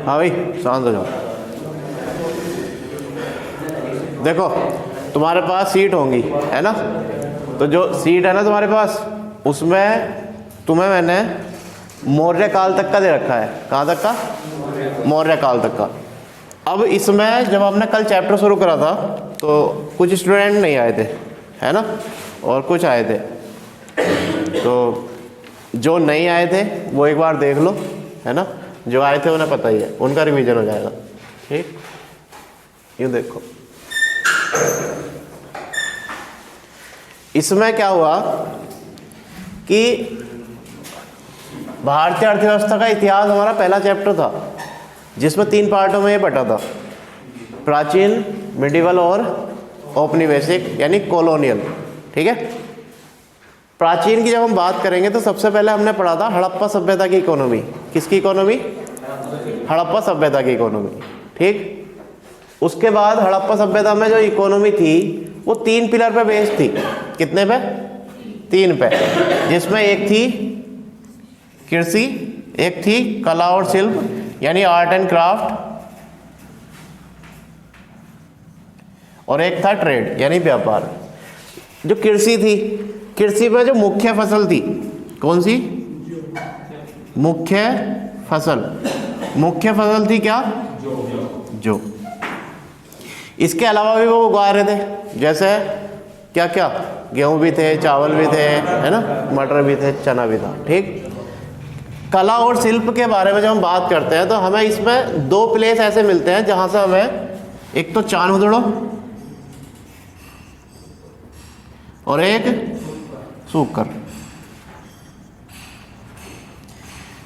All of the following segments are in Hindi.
हाँ भाई शांत हो जाओ। देखो तुम्हारे पास सीट होंगी है ना, तो जो सीट है ना तुम्हारे पास, उसमें तुम्हें मैंने मौर्य काल तक का दे रखा है। कहाँ तक का? मौर्य काल तक का। अब इसमें जब हमने कल चैप्टर शुरू करा था तो कुछ स्टूडेंट नहीं आए थे है ना, और कुछ आए थे। तो जो नहीं आए थे वो एक बार देख लो है ना, जो आए थे उन्हें पता ही है, उनका रिवीजन हो जाएगा। ठीक, यूँ देखो इसमें क्या हुआ कि भारतीय अर्थव्यवस्था का इतिहास हमारा पहला चैप्टर था, जिसमें 3 पार्टों में ये बटा था, प्राचीन, मिडिवल और औपनिवेशिक यानी कॉलोनियल। ठीक है, प्राचीन की जब हम बात करेंगे तो सबसे पहले हमने पढ़ा था हड़प्पा सभ्यता की इकोनॉमी। किसकी इकोनॉमी? हड़प्पा सभ्यता की इकोनॉमी। ठीक, उसके बाद हड़प्पा सभ्यता में जो इकोनॉमी थी वो 3 पिलर पे बेस्ड थी। कितने पे? 3 पे, जिसमें एक थी कृषि, एक थी कला और शिल्प यानी आर्ट एंड क्राफ्ट, और एक था ट्रेड यानी व्यापार। जो कृषि थी, कृषि में जो मुख्य फसल थी, कौन सी? मुख्य फसल। मुख्य फसल थी क्या? जो। इसके अलावा भी वो उगा रहे थे, जैसे क्या क्या, गेहूं भी थे, चावल भी थे है ना, मटर भी थे, चना भी था। ठीक, कला और शिल्प के बारे में जब हम बात करते हैं तो हमें इसमें 2 प्लेस ऐसे मिलते हैं जहां से हमें, एक तो चांदुड़ो और एक सूकर।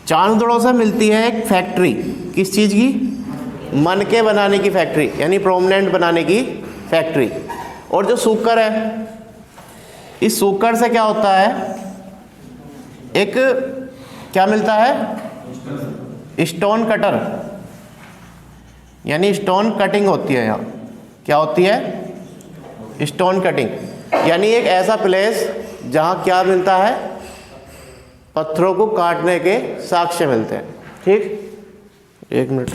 चांदुड़ो से मिलती है एक फैक्ट्री, किस चीज की? मनके बनाने की फैक्ट्री यानी प्रोमिनेंट बनाने की फैक्ट्री। और जो सूकर है, इस सूकर से क्या होता है, एक क्या मिलता है? स्टोन कटर यानी स्टोन कटिंग होती है। यहाँ क्या होती है? स्टोन कटिंग यानी एक ऐसा प्लेस जहाँ क्या मिलता है? पत्थरों को काटने के साक्ष्य मिलते हैं। ठीक, 1 मिनट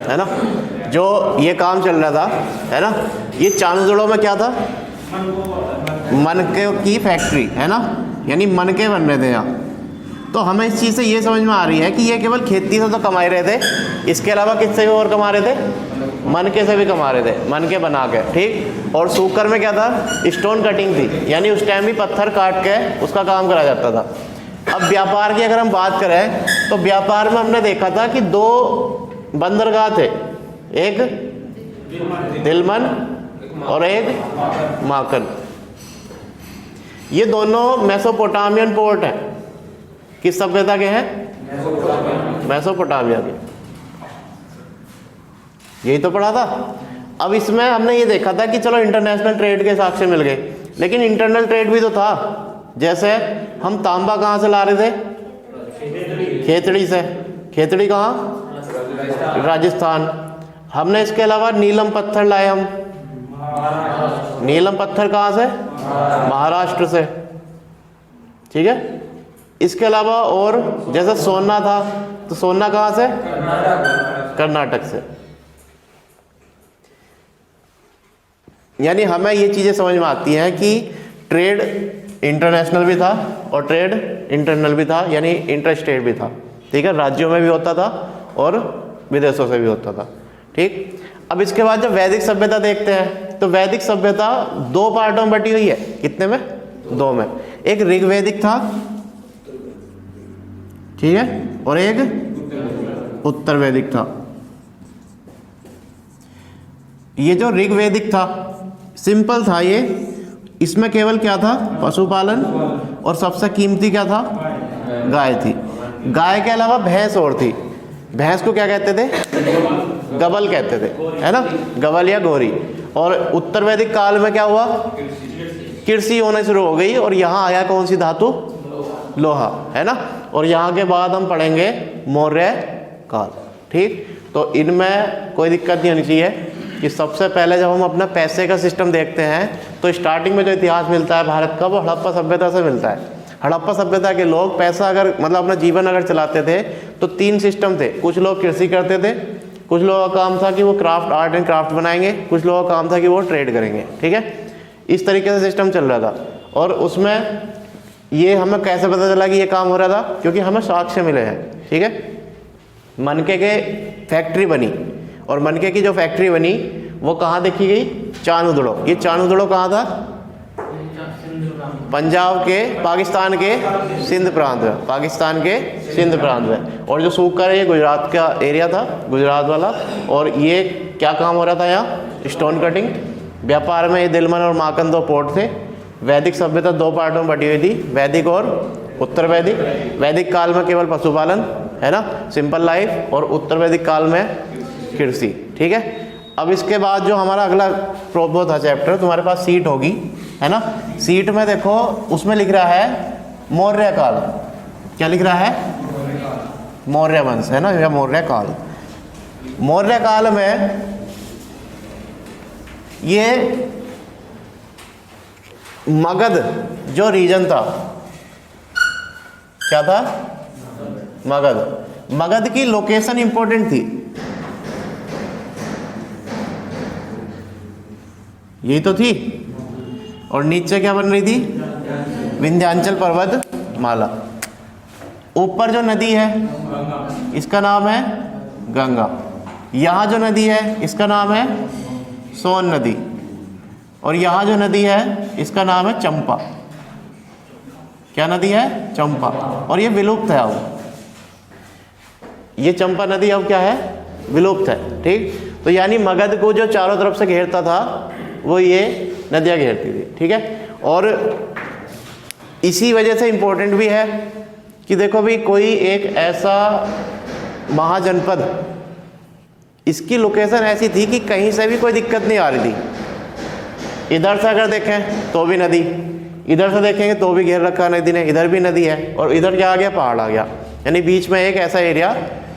है ना। जो ये काम चल रहा था है ना, ये चांदुड़ो में क्या था? मनके की फैक्ट्री है ना, यानी मनके बन रहे थे यहाँ। तो हमें इस चीज़ से ये समझ में आ रही है कि ये केवल खेती से तो कमा ही रहे थे, इसके अलावा किससे भी और कमा रहे थे? मनके से भी कमा रहे थे, मनके बना के। ठीक, और सूकर में क्या था? स्टोन कटिंग थी, यानी उस टाइम भी पत्थर काट के उसका काम करा जाता था। अब व्यापार की अगर हम बात करें तो व्यापार में हमने देखा था कि 2 बंदरगाह थे, एक दिलमन और एक माकन। ये दोनों मेसोपोटामियन पोर्ट हैं। किस सभ्यता के हैं? मेसोपोटामिया के। यही तो पढ़ा था। अब इसमें हमने ये देखा था कि चलो इंटरनेशनल ट्रेड के हिसाब से मिल गए, लेकिन इंटरनल ट्रेड भी तो था। जैसे हम तांबा कहाँ से ला रहे थे? खेतड़ी से। खेतड़ी कहाँ? राजस्थान। हमने इसके अलावा नीलम पत्थर लाए हम। नीलम पत्थर कहाँ से? महाराष्ट्र से। ठीक है, इसके अलावा और जैसे सोना था तो सोना कहाँ से? कर्नाटक से। यानी हमें ये चीज़ें समझ में आती हैं कि ट्रेड इंटरनेशनल भी था और ट्रेड इंटरनल भी था, यानी इंटर स्टेट भी था। ठीक है, राज्यों में भी होता था और विदेशों से भी होता था। ठीक, अब इसके बाद जब वैदिक सभ्यता देखते हैं तो वैदिक सभ्यता 2 पार्टों में बटी हुई है। कितने में? 2 में। एक ऋग्वैदिक था, ठीक है, और एक उत्तर वैदिक था। ये जो ऋग्वैदिक था सिंपल था ये, इसमें केवल क्या था? पशुपालन, और सबसे कीमती क्या था? गाय थी। गाय के अलावा भैंस और थी। भैंस को क्या कहते थे? गबल कहते थे, है ना, गबल या गोरी। और उत्तर वैदिक काल में क्या हुआ? कृषि होने शुरू हो गई, और यहाँ आया कौन सी धातु? लोहा, है ना। और यहाँ के बाद हम पढ़ेंगे मौर्य काल। ठीक, तो इनमें कोई दिक्कत नहीं होनी चाहिए। कि सबसे पहले जब हम अपना पैसे का सिस्टम देखते हैं तो स्टार्टिंग में जो इतिहास मिलता है भारत का वो हड़प्पा सभ्यता से मिलता है। हड़प्पा सभ्यता के लोग पैसा अगर मतलब अपना जीवन अगर चलाते थे तो 3 सिस्टम थे। कुछ लोग कृषि करते थे, कुछ लोगों का काम था कि वो क्राफ्ट आर्ट एंड क्राफ्ट बनाएंगे, कुछ लोगों का काम था कि वो ट्रेड करेंगे। ठीक है, इस तरीके से सिस्टम चल रहा था। और उसमें ये हमें कैसे पता चला कि ये काम हो रहा था? क्योंकि हमें साक्ष्य मिले हैं। ठीक है, मनके के फैक्ट्री बनी और मनके की जो फैक्ट्री बनी वो कहाँ देखी गई? चानुदड़ो। ये चानुदड़ो कहाँ था? पंजाब के, पाकिस्तान के सिंध प्रांत में, पाकिस्तान के सिंध प्रांत में। और जो सूखकर है ये गुजरात का एरिया था, गुजरात वाला। और ये क्या काम हो रहा था यहाँ? Stone cutting. व्यापार में ये दिलमन और माकन 2 पोर्ट थे। वैदिक सभ्यता 2 पार्टों में बटी हुई थी, वैदिक और उत्तर वैदिक। वैदिक काल में केवल पशुपालन, है ना, सिंपल लाइफ, और उत्तर वैदिक काल में कृषि। ठीक है, अब इसके बाद जो हमारा अगला वो था चैप्टर, तुम्हारे पास सीट होगी, है ना। सीट में देखो उसमें लिख रहा है मौर्य काल। क्या लिख रहा है? मौर्य वंश, है ना, या मौर्य काल। मौर्य काल में ये मगध जो रीजन था, क्या था? मगध। मगध की लोकेशन इंपॉर्टेंट थी, यही तो थी। और नीचे क्या बन रही थी? विंध्याचल पर्वत माला। ऊपर जो नदी है इसका नाम है गंगा। यहाँ जो नदी है इसका नाम है सोन नदी। और यहाँ जो नदी है इसका नाम है चंपा। क्या नदी है? चंपा। और ये विलुप्त है अब। ये चंपा नदी अब क्या है? विलुप्त है। ठीक, तो यानी मगध को जो चारों तरफ से घेरता था वो ये नदियाँ घेरती थी। ठीक है, और इसी वजह से इम्पोर्टेंट भी है कि देखो भी कोई एक ऐसा महाजनपद, इसकी लोकेशन ऐसी थी कि कहीं से भी कोई दिक्कत नहीं आ रही थी। इधर से अगर देखें तो भी नदी, इधर से देखेंगे तो भी घेर रखा नदी ने, इधर भी नदी है, और इधर क्या आ गया? पहाड़ आ गया। यानी बीच में एक ऐसा एरिया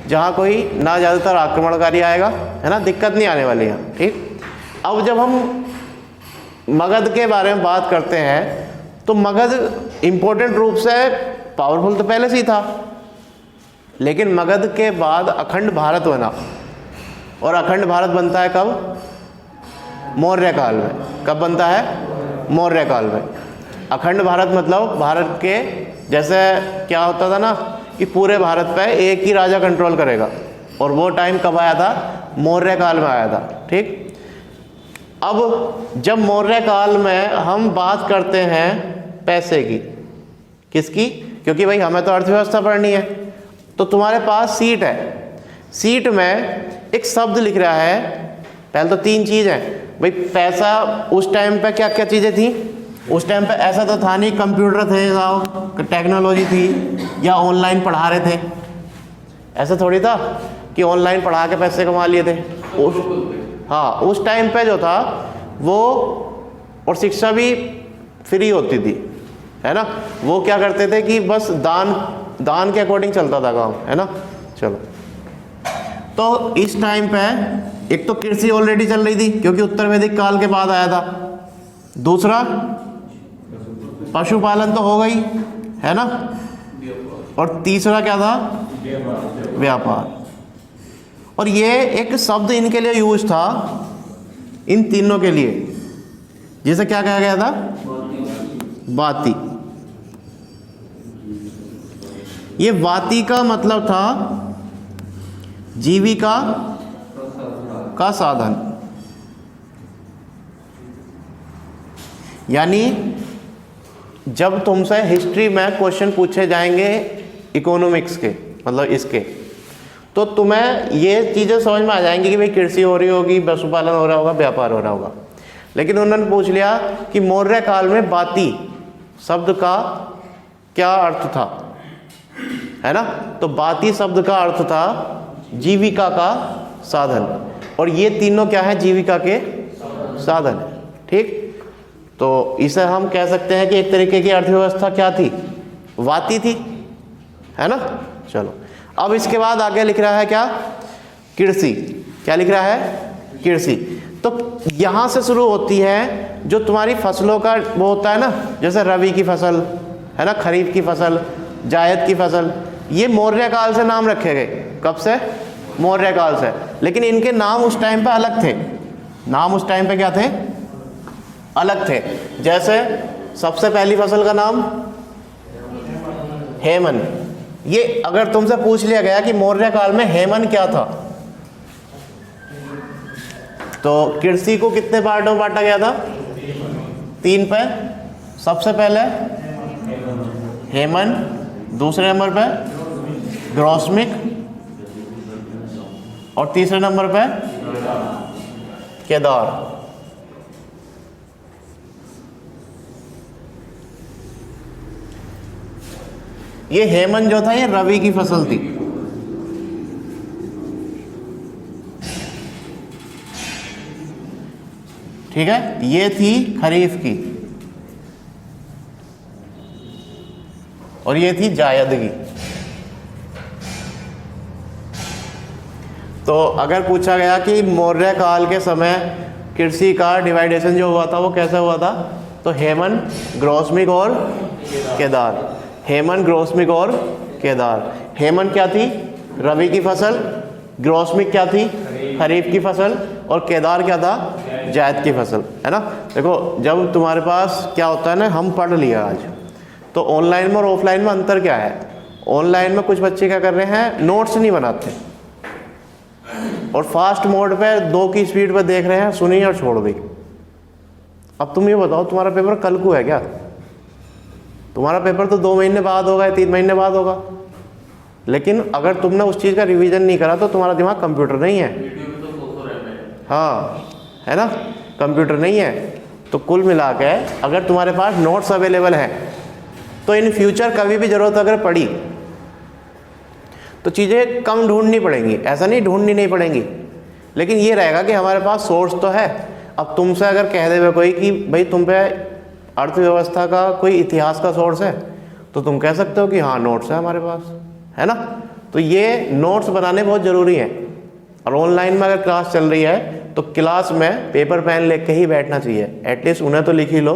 जहाँ कोई ना ज़्यादातर आक्रमणकारी आएगा, है ना, दिक्कत नहीं आने वाली है। ठीक, अब जब हम मगध के बारे में बात करते हैं तो मगध इम्पोर्टेंट रूप से पावरफुल तो पहले से ही था, लेकिन मगध के बाद अखंड भारत बना। और अखंड भारत बनता है कब? मौर्य काल में। कब बनता है? मौर्य काल में। अखंड भारत मतलब भारत के, जैसे क्या होता था ना कि पूरे भारत पे एक ही राजा कंट्रोल करेगा, और वो टाइम कब आया था? मौर्य काल में आया था। ठीक, अब जब मौर्य काल में हम बात करते हैं पैसे की, किसकी? क्योंकि भाई हमें तो अर्थव्यवस्था पढ़नी है, तो तुम्हारे पास सीट है। सीट में एक शब्द लिख रहा है। पहले तो 3 चीज़ है भाई। पैसा उस टाइम पे क्या क्या चीज़ें थी? उस टाइम पे ऐसा तो था नहीं कंप्यूटर थे, टेक्नोलॉजी थी, या ऑनलाइन पढ़ा रहे थे। ऐसा थोड़ी था कि ऑनलाइन पढ़ा के पैसे कमा लिए थे। हाँ, उस टाइम पे जो था वो, और शिक्षा भी फ्री होती थी, है ना। वो क्या करते थे कि बस दान के अकॉर्डिंग चलता था काम, है ना। चलो, तो इस टाइम पे एक तो कृषि ऑलरेडी चल रही थी क्योंकि उत्तर वैदिक काल के बाद आया था। दूसरा पशुपालन तो हो गई, है ना। और तीसरा क्या था? व्यापार। और ये एक शब्द इनके लिए यूज था, इन तीनों के लिए, जिसे क्या कहा गया था? वाती। ये वाती का मतलब था जीविका का साधन। यानी जब तुमसे हिस्ट्री में क्वेश्चन पूछे जाएंगे इकोनॉमिक्स के, मतलब इसके, तो तुम्हें ये चीज़ें समझ में आ जाएंगी कि भाई कृषि हो रही होगी, पशुपालन हो रहा होगा, व्यापार हो रहा होगा। लेकिन उन्होंने पूछ लिया कि मौर्य काल में वाती शब्द का क्या अर्थ था, है ना। तो वाती शब्द का अर्थ था जीविका का साधन, और ये तीनों क्या है? जीविका के साधन। ठीक, तो इसे हम कह सकते हैं कि एक तरीके की अर्थव्यवस्था क्या थी? वाती थी, है ना। चलो, अब इसके बाद आगे लिख रहा है क्या? कृषि। क्या लिख रहा है? कृषि। तो तो यहाँ से शुरू होती है जो तुम्हारी फसलों का वो होता है ना, जैसे रबी की फसल है ना, खरीफ की फसल, जायद की फसल, ये मौर्य काल से नाम रखे गए। कब से? मौर्य काल से। लेकिन इनके नाम उस टाइम पे अलग थे। नाम उस टाइम पे क्या थे? अलग थे। जैसे सबसे पहली फसल का नाम हेमन। ये अगर तुमसे पूछ लिया गया कि मौर्य काल में हेमन क्या था, तो कृषि को कितने पार्टों में बांटा गया था? 3 पे। सबसे पहले हेमन, दूसरे नंबर पे ग्रोस्मिक, और तीसरे नंबर पे केदार। ये हेमन जो था ये रबी की फसल थी। ठीक है, ये थी खरीफ की, और ये थी जायद की। तो अगर पूछा गया कि मौर्य काल के समय कृषि का डिवाइडेशन जो हुआ था वो कैसे हुआ था, तो हेमन, ग्रोस्मिक और केदार। हेमन, ग्रोस्मिक और केदार। हेमन क्या थी? रबी की फसल। ग्रोस्मिक क्या थी? खरीफ की फसल। और केदार क्या था? जायद की फसल, है ना। देखो, जब तुम्हारे पास क्या होता है ना, हम पढ़ लिया आज, तो ऑनलाइन में और ऑफलाइन में अंतर क्या है? ऑनलाइन में कुछ बच्चे क्या कर रहे हैं, नोट्स नहीं बनाते, और फास्ट मोड पे 2 की स्पीड पे देख रहे हैं, सुनी और छोड़ दी। अब तुम ये बताओ, तुम्हारा पेपर कल को है क्या? तुम्हारा पेपर तो 2 महीने बाद होगा या 3 महीने बाद होगा। लेकिन अगर तुमने उस चीज़ का रिवीजन नहीं करा तो तुम्हारा दिमाग कंप्यूटर नहीं है। हाँ, है ना, कंप्यूटर नहीं है। तो कुल मिला के अगर तुम्हारे पास नोट्स अवेलेबल हैं तो इन फ्यूचर कभी भी ज़रूरत अगर पड़ी तो चीज़ें कम ढूंढनी पड़ेंगी। ऐसा नहीं ढूंढनी नहीं पड़ेंगी, लेकिन ये रहेगा कि हमारे पास सोर्स तो है। अब तुमसे अगर कह दे कोई कि भाई तुम पे अर्थव्यवस्था का कोई इतिहास का सोर्स है, तो तुम कह सकते हो कि हाँ नोट्स है हमारे पास, है ना। तो ये नोट्स बनाने बहुत ज़रूरी हैं। और ऑनलाइन में अगर क्लास चल रही है तो क्लास में पेपर पेन लेके ही बैठना चाहिए। एटलीस्ट उन्हें तो लिख ही लो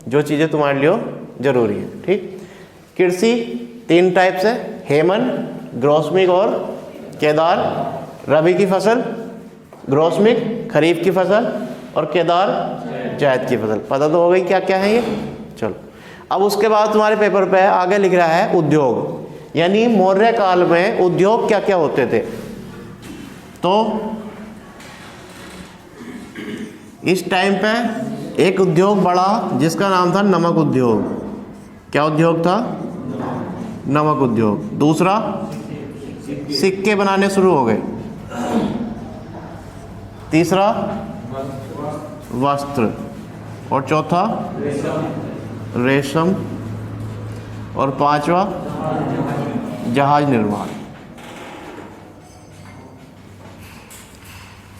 जो चीज़ें तुम्हारे लिए ज़रूरी है। ठीक। कृषि 3 टाइप से, हेमन, ग्रोस्मिक और केदार। रबी की फसल, ग्रोस्मिक खरीफ की फसल, और केदार जायद की फसल। पता तो हो गई क्या क्या है ये। चलो, अब उसके बाद तुम्हारे पेपर पे आगे लिख रहा है उद्योग, यानी मौर्य काल में उद्योग क्या क्या होते थे। तो इस टाइम पे एक उद्योग बढ़ा जिसका नाम था नमक उद्योग। क्या उद्योग था? नमक उद्योग। दूसरा, सिक्के बनाने शुरू हो गए। तीसरा, वस्त्र। और चौथा, रेशम। और 5वां, जहाज निर्माण।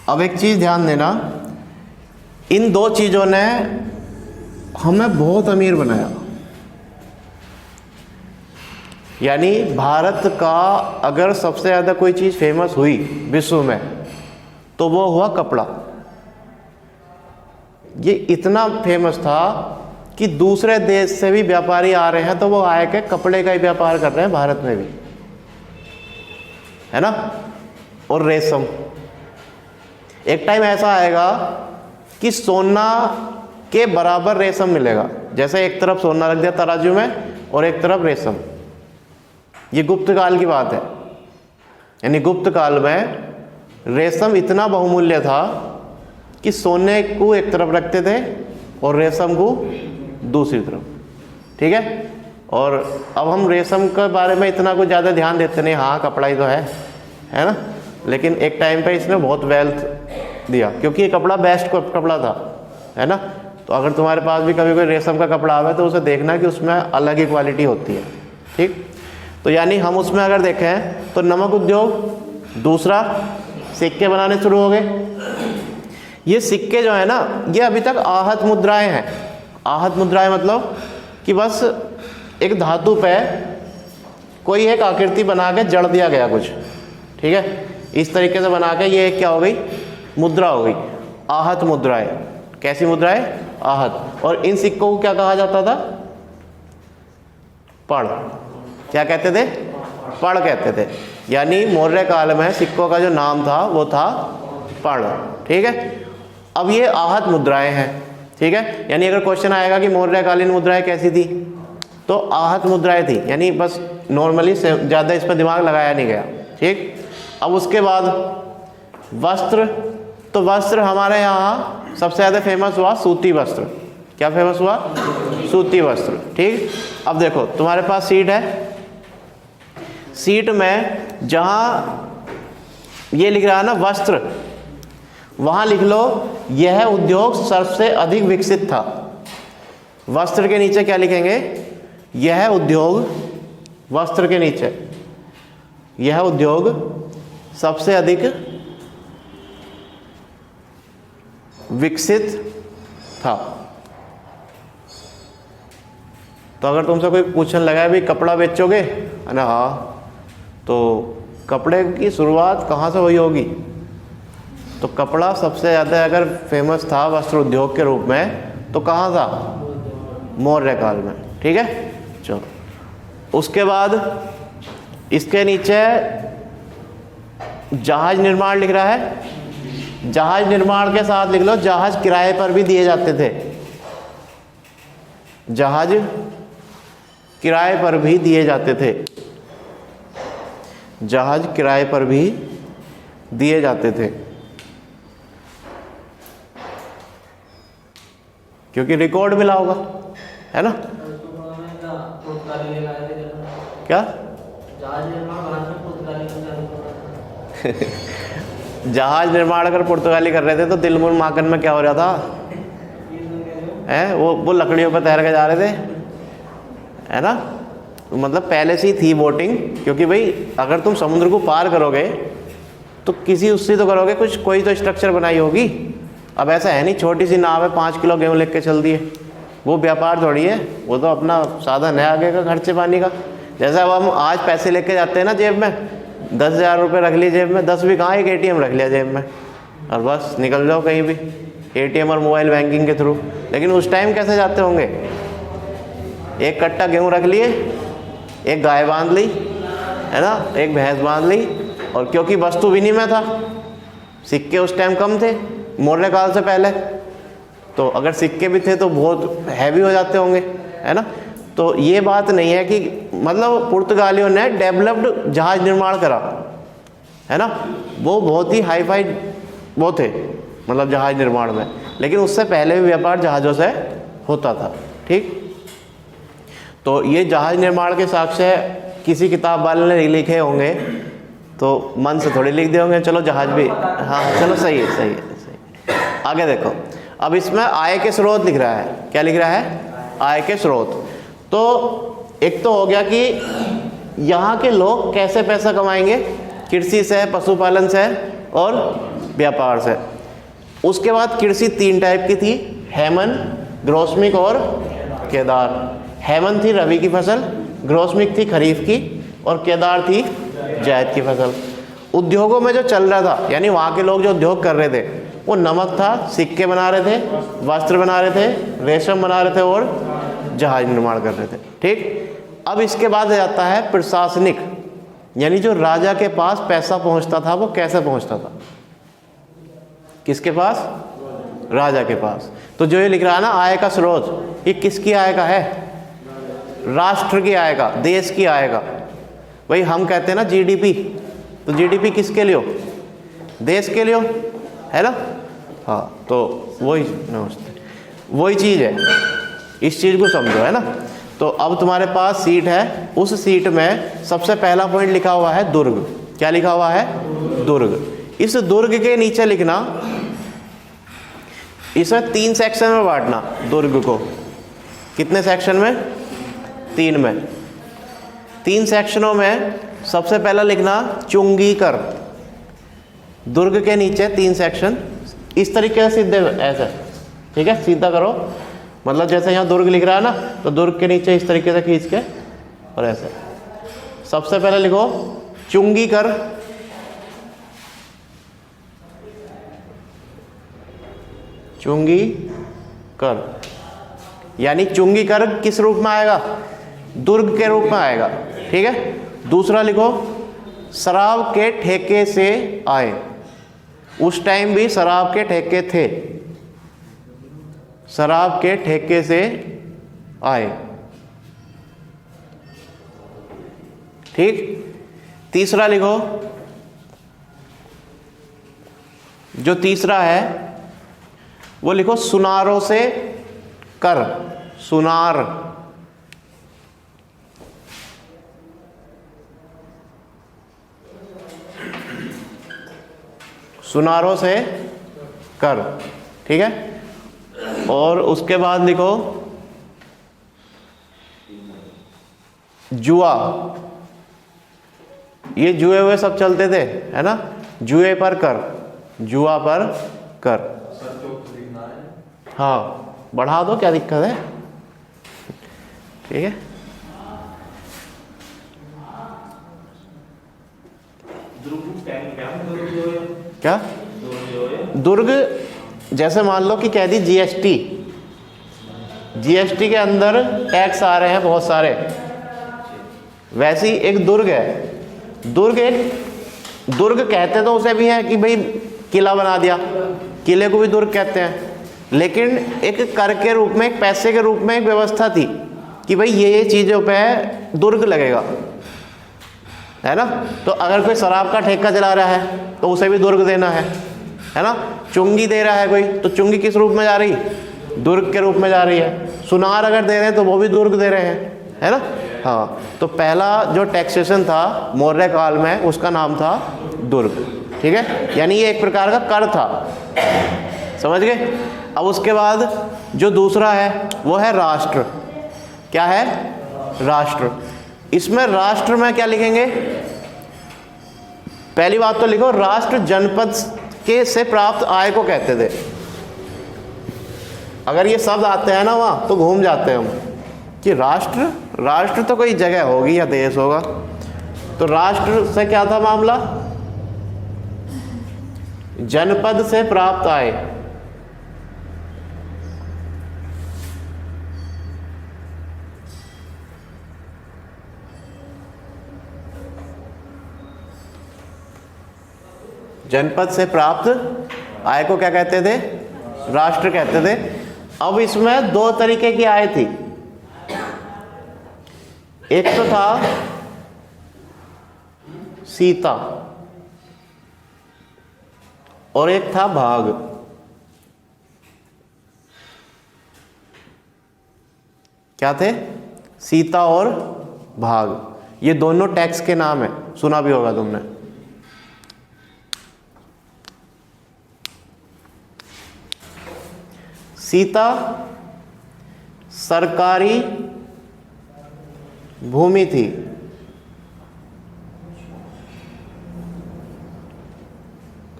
अब एक चीज़ ध्यान देना, इन 2 चीज़ों ने हमें बहुत अमीर बनाया। यानी भारत का अगर सबसे ज़्यादा कोई चीज़ फेमस हुई विश्व में तो वो हुआ कपड़ा। ये इतना फेमस था कि दूसरे देश से भी व्यापारी आ रहे हैं तो वो आए के कपड़े का ही व्यापार कर रहे हैं भारत में भी, है ना। और रेशम, एक टाइम ऐसा आएगा कि सोना के बराबर रेशम मिलेगा। जैसे एक तरफ सोना रख दिया तराजू में और एक तरफ रेशम। ये गुप्त काल की बात है। यानी गुप्त काल में रेशम इतना बहुमूल्य था कि सोने को एक तरफ रखते थे और रेशम को दूसरी तरफ। ठीक है। और अब हम रेशम के बारे में इतना कुछ ज़्यादा ध्यान देते नहीं, हाँ कपड़ा ही तो है ना। लेकिन एक टाइम पे इसने बहुत वेल्थ दिया क्योंकि ये कपड़ा बेस्ट कपड़ा था, है ना। तो अगर तुम्हारे पास भी कभी कोई रेशम का कपड़ा आवे तो उसे देखना कि उसमें अलग ही क्वालिटी होती है। ठीक। तो यानी हम उसमें अगर देखें तो नमक उद्योग, दूसरा सिक्के बनाने शुरू हो गए। ये सिक्के जो है ना, ये अभी तक आहत मुद्राएं हैं। आहत मुद्राएं मतलब कि बस एक धातु पे कोई एक आकृति बना के जड़ दिया गया कुछ, ठीक है, इस तरीके से बना के ये क्या हो गई, मुद्रा हो गई। आहत मुद्राएं। कैसी मुद्राएं? आहत। और इन सिक्कों को क्या कहा जाता था? पड़। क्या कहते थे? पड़ कहते थे। यानी मौर्य काल में सिक्कों का जो नाम था वो था पड़। ठीक है। अब ये आहत मुद्राएं हैं। ठीक है। यानी अगर क्वेश्चन आएगा कि मौर्यकालीन मुद्राएं कैसी थी, तो आहत मुद्राएं थी, यानी बस नॉर्मली ज़्यादा इस पर दिमाग लगाया नहीं गया। ठीक। अब उसके बाद वस्त्र, तो वस्त्र हमारे यहाँ सबसे ज़्यादा फेमस हुआ सूती वस्त्र। क्या फेमस हुआ? सूती वस्त्र। ठीक। अब देखो तुम्हारे पास सीट है, सीट में जहाँ ये लिख रहा है ना वस्त्र, वहाँ लिख लो यह उद्योग सबसे अधिक विकसित था। वस्त्र के नीचे क्या लिखेंगे? यह उद्योग, वस्त्र के नीचे यह उद्योग सबसे अधिक विकसित था। तो अगर तुमसे कोई पूछने लगा है भाई कपड़ा बेचोगे, है ना? हाँ। तो कपड़े की शुरुआत कहाँ से हुई होगी? तो कपड़ा सबसे ज़्यादा अगर फेमस था वस्त्र उद्योग के रूप में तो कहाँ था? मौर्य काल में। ठीक है। चलो उसके बाद इसके नीचे जहाज निर्माण लिख रहा है। जहाज निर्माण के साथ लिख लो जहाज किराए पर भी दिए जाते थे। जहाज किराए पर भी दिए जाते थे। जहाज किराए पर भी दिए जाते थे, क्योंकि रिकॉर्ड मिला होगा, है ना? क्या? जहाज निर्माण अगर पुर्तगाली कर रहे थे तो दिलमुन माकन में क्या हो रहा था? है वो लकड़ियों पर तैर के जा रहे थे, है ना? मतलब पहले से ही थी बोटिंग, क्योंकि भाई अगर तुम समुद्र को पार करोगे तो किसी उससे तो करोगे, कुछ कोई तो स्ट्रक्चर बनाई होगी। अब ऐसा है नहीं छोटी सी नाव है 5 किलो गेहूँ लेके चल दिए, वो व्यापार थोड़ी है, वो तो अपना साधन है आगे का खर्चे पानी का। जैसा अब हम आज पैसे लेके जाते हैं ना जेब में, 10,000 रुपये रख लिए जेब में, 10 भी कहाँ, एक ATM रख लिया जेब में और बस निकल जाओ कहीं भी, ATM और मोबाइल बैंकिंग के थ्रू। लेकिन उस टाइम कैसे जाते होंगे? एक कट्टा गेहूँ रख लिए, एक गाय बांध ली, है ना, एक भैंस बांध ली, और क्योंकि वस्तु विनिमय था, सिक्के उस टाइम कम थे मौर्य काल से पहले, तो अगर सिक्के भी थे तो बहुत हैवी हो जाते होंगे, है ना? तो ये बात नहीं है कि मतलब पुर्तगालियों ने डेवलप्ड जहाज निर्माण करा, है ना, वो बहुत ही हाई फाई वो थे मतलब जहाज निर्माण में, लेकिन उससे पहले भी व्यापार जहाज़ों से होता था। ठीक। तो ये जहाज निर्माण के साक्ष्य किसी किताब वाले ने लिखे होंगे, तो मन से थोड़ी लिख दिए होंगे, चलो जहाज भी, हाँ चलो सही है, सही है, सही है। आगे देखो, अब इसमें आय के स्रोत लिख रहा है। क्या लिख रहा है? आय के स्रोत। तो एक तो हो गया कि यहाँ के लोग कैसे पैसा कमाएंगे, कृषि से, पशुपालन से और व्यापार से। उसके बाद कृषि 3 टाइप की थी, हेमन, ग्रोस्मिक और केदार। हेमन थी रबी की फसल, ग्रोस्मिक थी खरीफ की, और केदार थी जायद की फसल। उद्योगों में जो चल रहा था, यानी वहाँ के लोग जो उद्योग कर रहे थे, वो नमक था, सिक्के बना रहे थे, वस्त्र बना रहे थे, रेशम बना रहे थे और जहाज निर्माण कर रहे थे। ठीक। अब इसके बाद जाता है प्रशासनिक, यानी जो राजा के पास पैसा पहुंचता था वो कैसे पहुंचता था? किसके पास? राजा के पास। तो जो ये लिख रहा है ना आय का स्रोत, ये किसकी आय का है? राष्ट्र की आय का, देश की आय का। भाई हम कहते हैं ना GDP, तो GDP किसके लिए हो? देश के लिए हो, है ना? हाँ, तो वही चीज़ है, इस चीज़ को समझो, है ना? तो अब तुम्हारे पास सीट है, उस सीट में सबसे पहला पॉइंट लिखा हुआ है दुर्ग। क्या लिखा हुआ है? दुर्ग। इस दुर्ग के नीचे लिखना, इसमें 3 सेक्शन में बांटना दुर्ग को। कितने सेक्शन में? 3 में। 3 सेक्शनों में सबसे पहला लिखना चुंगीकर। दुर्ग के नीचे 3 सेक्शन, इस तरीके से सीधे ऐसे, ठीक है, सीधा करो, मतलब जैसे यहाँ दुर्ग लिख रहा है ना, तो दुर्ग के नीचे इस तरीके से खींच के और ऐसे। सबसे पहले लिखो चुंगीकर, चुंगी कर, यानी चुंगी कर किस रूप में आएगा? दुर्ग के रूप में आएगा। ठीक है। दूसरा लिखो, शराब के ठेके से आए। उस टाइम भी शराब के ठेके थे, शराब के ठेके से आए। ठीक। तीसरा लिखो, जो तीसरा है वो लिखो, सुनारों से कर। सुनार, सुनारों से कर। ठीक है। और उसके बाद लिखो, जुआ। ये जुए हुए सब चलते थे, है ना? जुए पर कर, जुआ पर कर। हाँ, बढ़ा दो, क्या दिक्कत है? ठीक है। क्या दुर्ग? जैसे मान लो कि कह दी जीएसटी, जीएसटी के अंदर टैक्स आ रहे हैं बहुत सारे, वैसी एक दुर्ग है। दुर्ग, एक दुर्ग कहते तो उसे भी है कि भाई किला बना दिया, किले को भी दुर्ग कहते हैं, लेकिन एक कर के रूप में, एक पैसे के रूप में एक व्यवस्था थी कि भाई ये चीज़ों पे दुर्ग लगेगा, है ना? तो अगर कोई शराब का ठेका चला रहा है तो उसे भी दुर्ग देना है ना? चुंगी दे रहा है कोई, तो चुंगी किस रूप में जा रही? दुर्ग के रूप में जा रही है। सुनार अगर दे रहे हैं तो वो भी दुर्ग दे रहे हैं, है ना? हाँ, तो पहला जो टैक्सेशन था मौर्य काल में, उसका नाम था दुर्ग। ठीक है, यानी ये एक प्रकार का कर था, समझ गए? अब उसके बाद जो दूसरा है वो है राष्ट्र। क्या है? राष्ट्र। इसमें राष्ट्र में क्या लिखेंगे? पहली बात तो लिखो, राष्ट्र जनपद के से प्राप्त आय को कहते थे। अगर ये शब्द आते हैं ना वहाँ तो घूम जाते हैं हम कि राष्ट्र, राष्ट्र तो कोई जगह होगी या देश होगा। तो राष्ट्र से क्या था मामला? जनपद से प्राप्त आय। जनपद से प्राप्त आय को क्या कहते थे? राष्ट्र कहते थे। अब इसमें दो तरीके की आय थी। एक तो था सीता और एक था भाग। क्या थे? सीता और भाग। ये दोनों टैक्स के नाम है, सुना भी होगा तुमने। सीता सरकारी भूमि थी,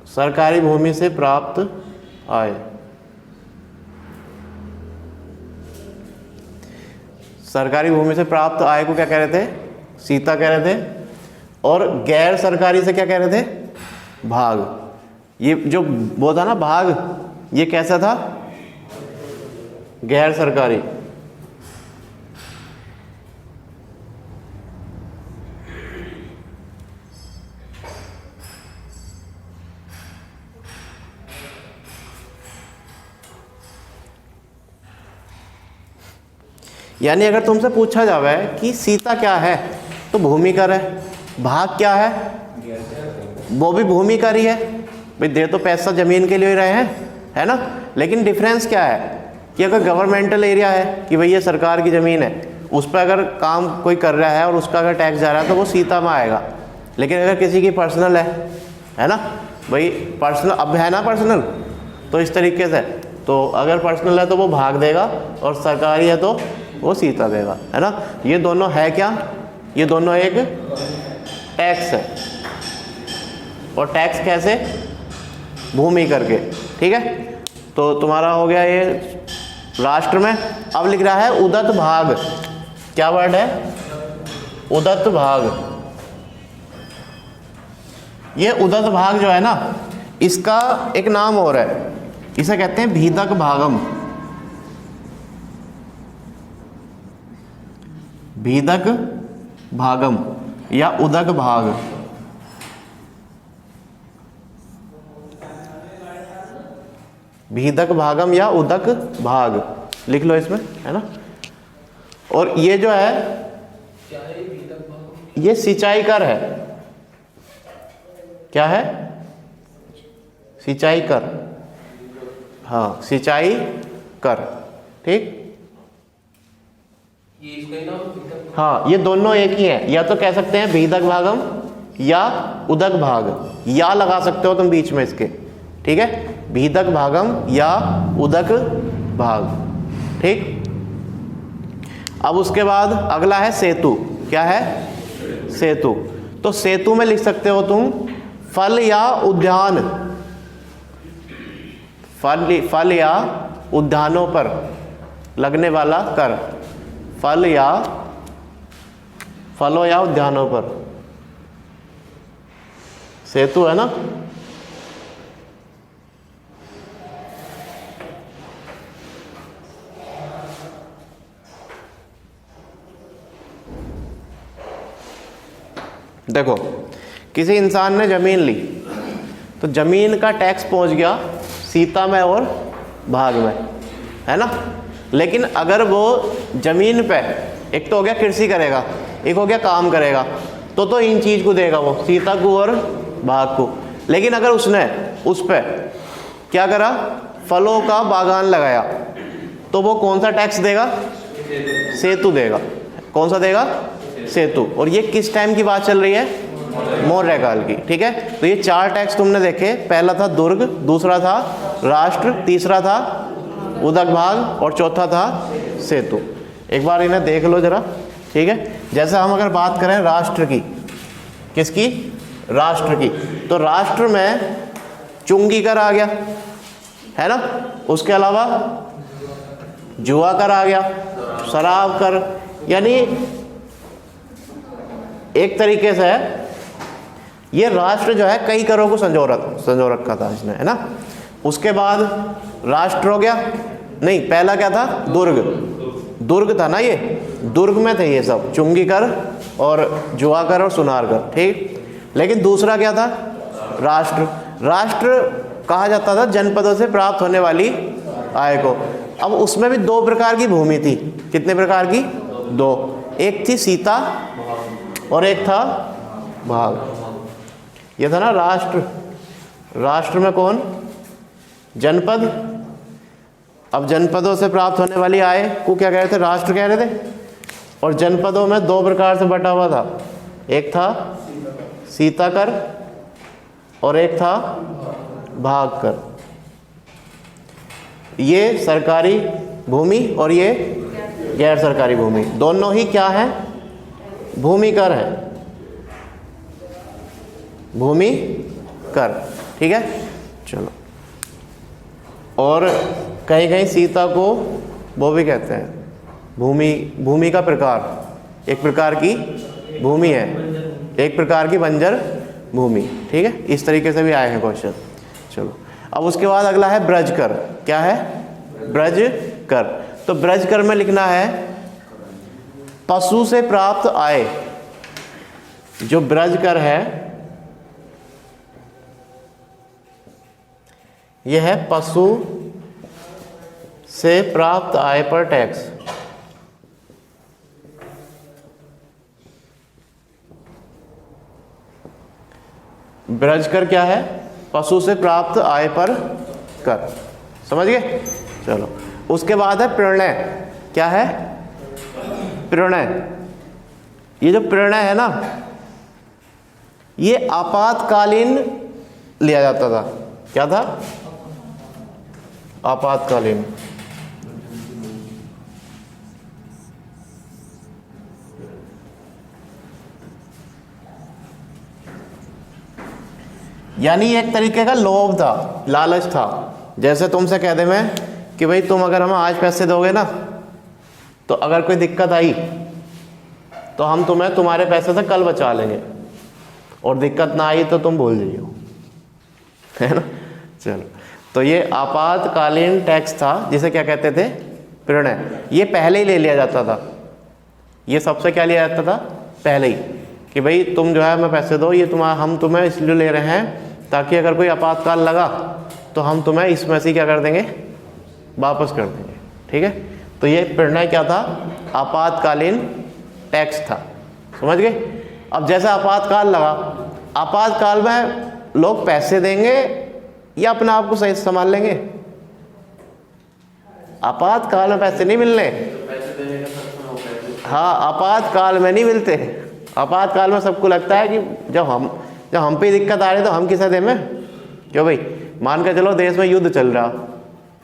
सरकारी भूमि से प्राप्त आय। सरकारी भूमि से प्राप्त आय को क्या कह रहे थे? सीता कह रहे थे। और गैर सरकारी से क्या कह रहे थे? भाग। ये जो वो था ना भाग, ये कैसा था? गैर सरकारी। यानी अगर तुमसे पूछा जावे कि सीता क्या है तो भूमिकर है, भाग क्या है? वो भी भूमिकर ही है। भाई दे तो पैसा जमीन के लिए ही रहे हैं, है ना? लेकिन डिफरेंस क्या है कि अगर गवर्नमेंटल एरिया है कि भाई ये सरकार की ज़मीन है, उस पर अगर काम कोई कर रहा है और उसका अगर टैक्स जा रहा है तो वो सीता में आएगा। लेकिन अगर किसी की पर्सनल है ना, भाई पर्सनल अब है ना पर्सनल, तो इस तरीके से, तो अगर पर्सनल है तो वो भाग देगा और सरकारी है तो वो सीता देगा, है ना? ये दोनों है क्या? ये दोनों एक टैक्स है। और टैक्स कैसे? भूमि करके। ठीक है, तो तुम्हारा हो गया ये राष्ट्र में। अब लिख रहा है उदत भाग। क्या वर्ड है? उदत भाग। ये उदत भाग जो है ना, इसका एक नाम और है। इसे कहते हैं भीदक भागम। भीदक भागम या उदक भाग। भीदक भागम या उदक भाग लिख लो इसमें, है ना। और ये जो है ये सिंचाई कर है। क्या है? सिंचाई कर। हाँ, सिंचाई कर, ठीक। हाँ, ये दोनों एक ही है। या तो कह सकते हैं भीदक भागम या उदक भाग, या लगा सकते हो तुम बीच में इसके, ठीक है। भीदक भागम या उदक भाग, ठीक। अब उसके बाद अगला है सेतु। क्या है? सेतु। तो सेतु में लिख सकते हो तुम फल या उद्यान, फल या उद्यानों पर लगने वाला कर, फलों या उद्यानों पर सेतु, है ना। देखो, किसी इंसान ने जमीन ली तो जमीन का टैक्स पहुंच गया सीता में और भाग में, है ना। लेकिन अगर वो जमीन पे, एक तो हो गया कृषि करेगा, एक हो गया काम करेगा, तो इन चीज को देगा वो, सीता को और भाग को। लेकिन अगर उसने उस पे क्या करा, फलों का बागान लगाया, तो वो कौन सा टैक्स देगा? सेतु देगा। कौन सा देगा? सेतु। और ये किस टाइम की बात चल रही है? मौर्य काल की, ठीक है। तो ये 4 टैक्स तुमने देखे, पहला था दुर्ग, दूसरा था राष्ट्र, तीसरा था उदक भाग और चौथा था सेतु। एक बार इन्हें देख लो जरा, ठीक है। जैसे हम अगर बात करें राष्ट्र की, किसकी? राष्ट्र की, तो राष्ट्र में चुंगी कर आ गया, है ना। उसके अलावा जुआ कर आ गया, शराब कर, यानी एक तरीके से ये राष्ट्र जो है कई करों को संजो रखा था इसने, है ना। उसके बाद राष्ट्र हो गया, नहीं, पहला क्या था? दुर्ग था ना, ये दुर्ग में थे ये सब, चुंगी कर और जुआ कर और सुनार कर, ठीक। लेकिन दूसरा क्या था? राष्ट्र कहा जाता था जनपदों से प्राप्त होने वाली आय को। अब उसमें भी 2 प्रकार की भूमि थी। कितने प्रकार की? 2। एक थी सीता और एक था भाग। ये था ना राष्ट्र। राष्ट्र में कौन? जनपद। अब जनपदों से प्राप्त होने वाली आय को क्या कह रहे थे? राष्ट्र कह रहे थे। और जनपदों में 2 प्रकार से बटा हुआ था, एक था सीता कर और एक था भाग कर। ये सरकारी भूमि और ये गैर सरकारी भूमि, दोनों ही क्या है? भूमि कर है, भूमि कर, ठीक है। चलो, और कहीं कहीं सीता को वो भी कहते हैं भूमि का प्रकार। एक प्रकार की भूमि है, एक प्रकार की बंजर भूमि, ठीक है। इस तरीके से भी आए हैं क्वेश्चन। चलो, अब उसके बाद अगला है ब्रज कर। क्या है? ब्रज कर। तो ब्रज कर में लिखना है पशु से प्राप्त आय। जो ब्रज कर है यह है पशु से प्राप्त आय पर टैक्स। ब्रज कर क्या है? पशु से प्राप्त आय पर कर। समझ गए? चलो, उसके बाद है प्रणय। क्या है? प्रणय। ये जो प्रणय है ना, ये आपातकालीन लिया जाता था। क्या था? आपातकालीन। यानी एक तरीके का लोभ था, लालच था। जैसे तुमसे कह दे मैं कि भाई तुम अगर हमें आज पैसे दोगे ना, तो अगर कोई दिक्कत आई तो हम तुम्हें तुम्हारे पैसे से कल बचा लेंगे, और दिक्कत ना आई तो तुम भूल जाइयो, है ना। चलो, तो ये आपातकालीन टैक्स था जिसे क्या कहते थे, प्रणय। ये पहले ही ले लिया जाता था, ये सबसे क्या लिया जाता था, पहले ही, कि भाई तुम जो है हमें पैसे दो, ये हम तुम्हें इसलिए ले रहे हैं ताकि अगर कोई आपातकाल लगा तो हम तुम्हें इसमें से क्या कर देंगे, वापस कर देंगे। ठीक है, तो ये प्रणय क्या था, आपातकालीन टैक्स था। समझ गए। अब जैसे आपातकाल लगा, आपातकाल में लोग पैसे देंगे या अपने आप को सही संभाल लेंगे। आपातकाल में पैसे नहीं मिलने, हाँ आपातकाल में नहीं मिलते। आपातकाल में सबको लगता है कि जब हम पे दिक्कत आ रही तो हम किसे दें में, क्यों भाई, मान के चलो देश में युद्ध चल रहा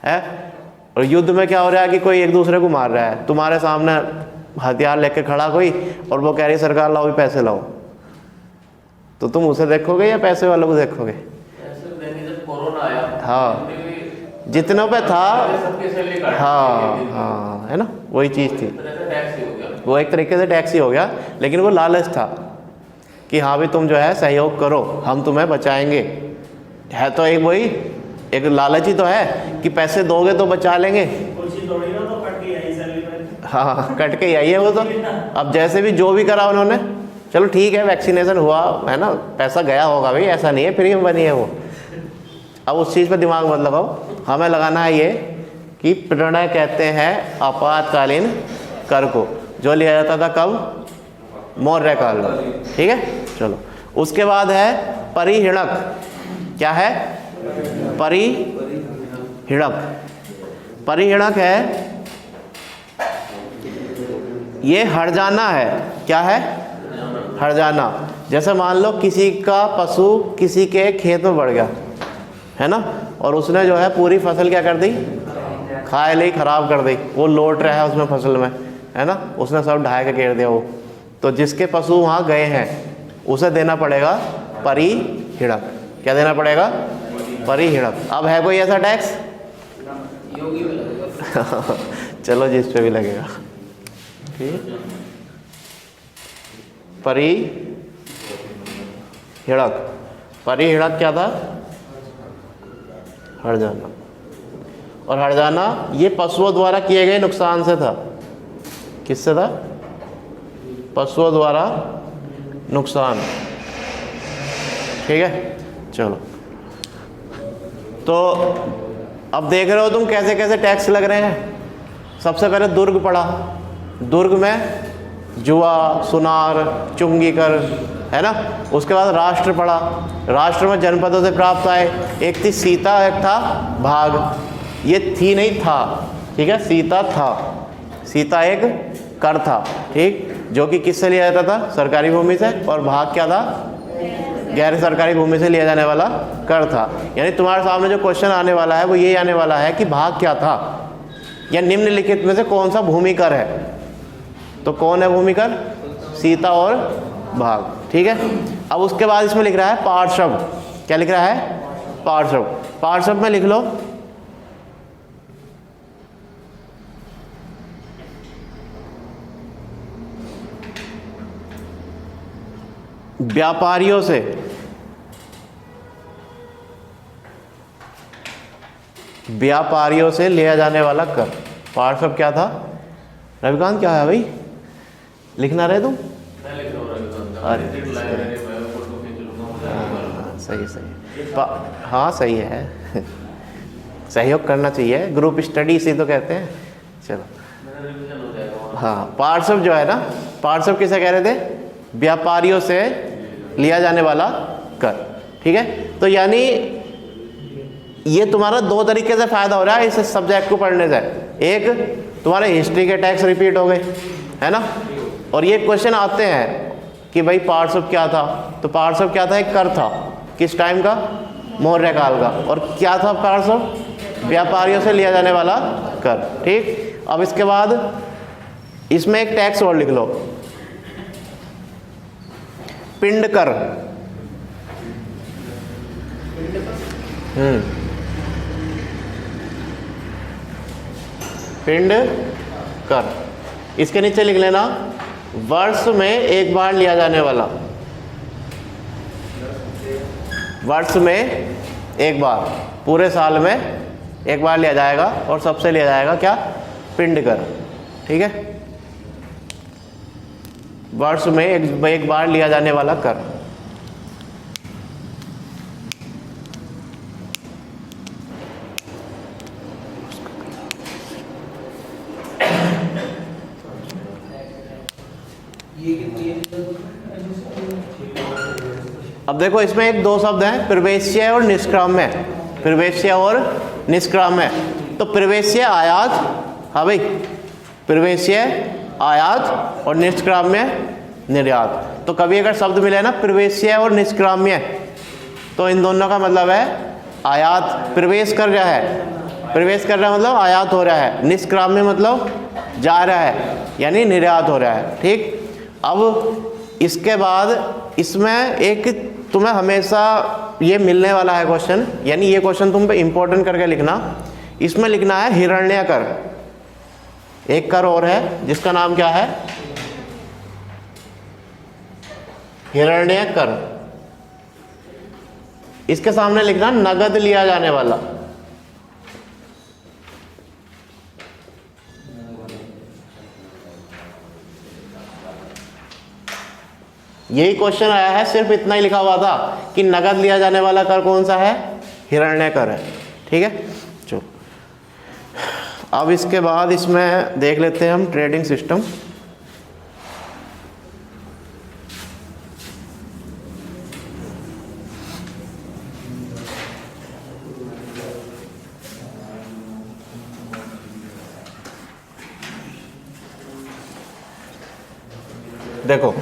है और युद्ध में क्या हो रहा है कि कोई एक दूसरे को मार रहा है, तुम्हारे सामने हथियार लेके खड़ा कोई और वो कह रही सरकार लाओ भी पैसे लाओ, तो तुम उसे देखोगे या पैसे वालों को देखोगे। जब कोरोना आया, हाँ जितनों पे था, हाँ है ना, वही चीज़ थी, वो एक तरीके से टैक्स ही हो गया, लेकिन वो लालच था कि हाँ भी तुम जो है सहयोग करो, हम तुम्हें बचाएंगे। है तो एक वही एक लालच ही तो है कि पैसे दोगे तो बचा लेंगे। हाँ कट के ही आई है वो तो। अब जैसे भी जो भी करा उन्होंने, चलो ठीक है वैक्सीनेशन हुआ है ना, पैसा गया होगा भाई, ऐसा नहीं है फ्री में बनी है वो। अब उस चीज़ पर दिमाग मत लगाओ, हमें लगाना है ये कि प्रणय कहते हैं आपातकालीन कर को, जो लिया जाता था कब, मौर्य काल में। ठीक है, चलो उसके बाद है परिहिणक। क्या है, परिहिणक। परिहिणक है, ये हर्जाना है। क्या है, हर्जाना। जैसे मान लो किसी का पशु किसी के खेत में बढ़ गया है ना, और उसने जो है पूरी फसल क्या कर दी, खा ली, खराब कर दी, वो लौट रहा है उसमें फसल में है ना, उसने सब ढाई के घेर दिया वो, तो जिसके पशु वहाँ गए हैं उसे देना पड़ेगा परिहिणक। क्या देना पड़ेगा, परिहिणक। अब है कोई ऐसा टैक्स चलो जिस पे भी लगेगा, ठीक। परिहिणक। परिहिणक क्या था, हर्जाना। और हर्जाना ये पशुओं द्वारा किए गए नुकसान से था। किससे था, पशुओं द्वारा नुकसान। ठीक है, चलो तो अब देख रहे हो तुम कैसे कैसे टैक्स लग रहे हैं। सबसे पहले दुर्ग पड़ा, दुर्ग में जुआ, सुनार, चुंगी कर है ना। उसके बाद राष्ट्र पड़ा, राष्ट्र में जनपदों से प्राप्त आए, एक थी सीता, एक था भाग। ये थी नहीं था, ठीक है, सीता था, सीता एक कर था, ठीक, जो कि किससे लिया जाता था, सरकारी भूमि से, और भाग क्या था, गैर सरकारी भूमि से लिया जाने वाला कर था। यानी तुम्हारे सामने जो क्वेश्चन आने वाला है वो ये आने वाला है कि भाग क्या था, या निम्नलिखित में से कौन सा भूमि कर है। तो कौन है भूमि कर, सीता और भाग। ठीक है, अब उसके बाद इसमें लिख रहा है पार्श्व। क्या लिख रहा है, पार्श्व। पार्श्व में लिख लो व्यापारियों से, व्यापारियों से लिया जाने वाला कर। पार्श्व क्या था, रविकांत क्या है भाई, लिखना रहे तुम। अरे सही सही, हाँ सही है सहयोग करना चाहिए, ग्रुप स्टडी इसे तो कहते हैं। चलो हाँ, पार्श्व जो है ना, पार्श्व किसे कह रहे थे, व्यापारियों से लिया जाने वाला कर। ठीक है, तो यानी ये तुम्हारा दो तरीके से फायदा हो रहा है इस सब्जेक्ट को पढ़ने से। एक तुम्हारे हिस्ट्री के टैक्स रिपीट हो गए है ना, और ये क्वेश्चन आते हैं कि भाई पार्श्व क्या था, तो पार्श्व क्या था, एक कर था, किस टाइम का, मौर्य काल का। और क्या था पार्श्व, व्यापारियों से लिया जाने वाला कर। ठीक, अब इसके बाद इसमें एक टैक्स और लिख लो, पिंड कर। पिंड कर। इसके नीचे लिख लेना वर्ष में एक बार लिया जाने वाला, वर्ष में एक बार, पूरे साल में एक बार लिया जाएगा और सबसे लिया जाएगा क्या, पिंड कर। ठीक है, वर्ष में एक बार लिया जाने वाला कर। अब देखो इसमें एक दो शब्द हैं, प्रवेश्य और निष्क्राम्य। प्रवेश्य और निष्क्राम्य। तो प्रवेश्य आयात, हाँ भाई, प्रवेश्य आयात और निष्क्राम्य निर्यात। तो कभी अगर शब्द मिले ना प्रवेश्य और निष्क्राम्य, तो इन दोनों का मतलब है आयात, प्रवेश कर रहा है, प्रवेश कर रहा है मतलब आयात हो रहा है, निष्क्राम्य मतलब जा रहा है यानी निर्यात हो रहा है। ठीक, अब इसके बाद इसमें एक तुम्हें हमेशा ये मिलने वाला है क्वेश्चन, यानी ये क्वेश्चन तुम पे इंपॉर्टेंट करके लिखना। इसमें लिखना है हिरण्यकर। एक कर और है जिसका नाम क्या है, हिरण्यकर। इसके सामने लिखना नगद लिया जाने वाला। यही क्वेश्चन आया है, सिर्फ इतना ही लिखा हुआ था कि नगद लिया जाने वाला कर कौन सा है, हिरण्यकर है। ठीक है, चलो अब इसके बाद इसमें देख लेते हैं हम ट्रेडिंग सिस्टम। देखो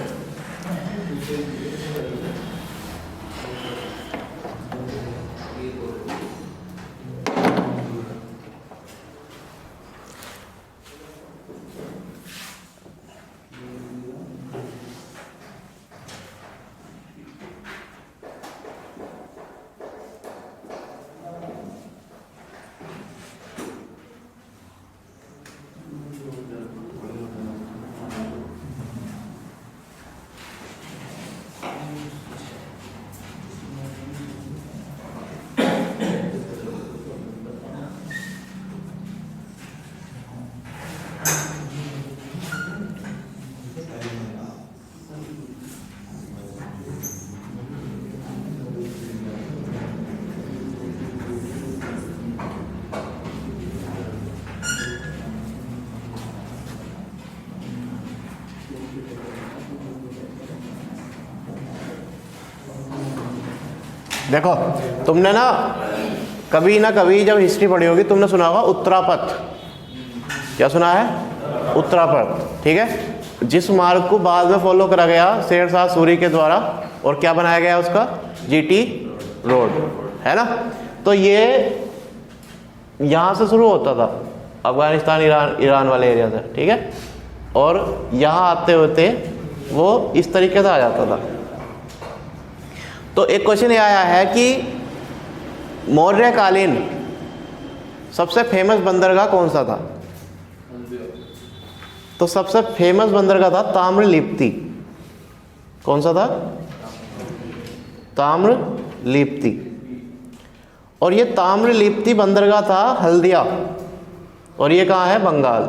देखो तुमने ना कभी जब हिस्ट्री पढ़ी होगी तुमने सुना होगा उत्तरापथ। क्या सुना है, उत्तरापथ। ठीक है, जिस मार्ग को बाद में फॉलो करा गया शेरशाह सूरी के द्वारा और क्या बनाया गया उसका, जीटी रोड, है ना। तो ये यहाँ से शुरू होता था, अफगानिस्तान ईरान वाले एरिया से। ठीक है, और यहाँ आते होते वो इस तरीके से आ जाता था। तो एक क्वेश्चन ये आया है कि मौर्यकालीन सबसे फेमस बंदरगाह कौन सा था। तो सबसे फेमस बंदरगाह था ताम्रलिप्ति। कौन सा था, ताम्रलिप्ति। और ये ताम्रलिप्ति बंदरगाह था हल्दिया, और ये कहाँ है, बंगाल।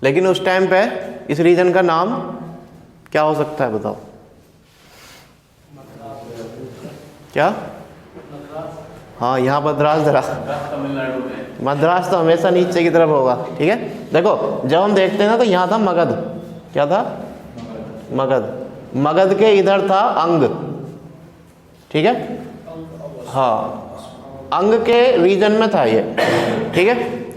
लेकिन उस टाइम पे इस रीजन का नाम क्या हो सकता है, बताओ क्या। हाँ, यहाँ मद्रास जरा, मद्रास तो हमेशा नीचे की तरफ होगा। ठीक है, देखो जब हम देखते हैं ना तो यहाँ था मगध। क्या था, मगध। मगध के इधर था अंग। ठीक है, हाँ, अंग के रीजन में था ये। ठीक है,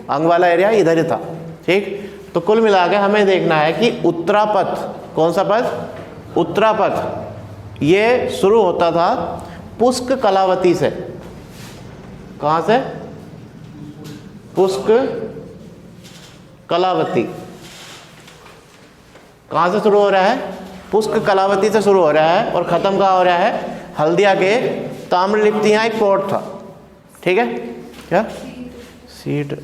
अंग वाला एरिया इधर ही था। ठीक, तो कुल मिला के हमें देखना है कि उत्तरापथ, कौन सा पथ, उत्तरापथ, ये शुरू होता था पुष्क कलावती से। कहाँ से, पुष्क कलावती। कहाँ से शुरू हो रहा है, पुष्क कलावती से शुरू हो रहा है, और ख़त्म कहाँ हो रहा है, हल्दिया के ताम्रलिप्ति। यहाँ एक पोर्ट था। ठीक है, क्या सीट,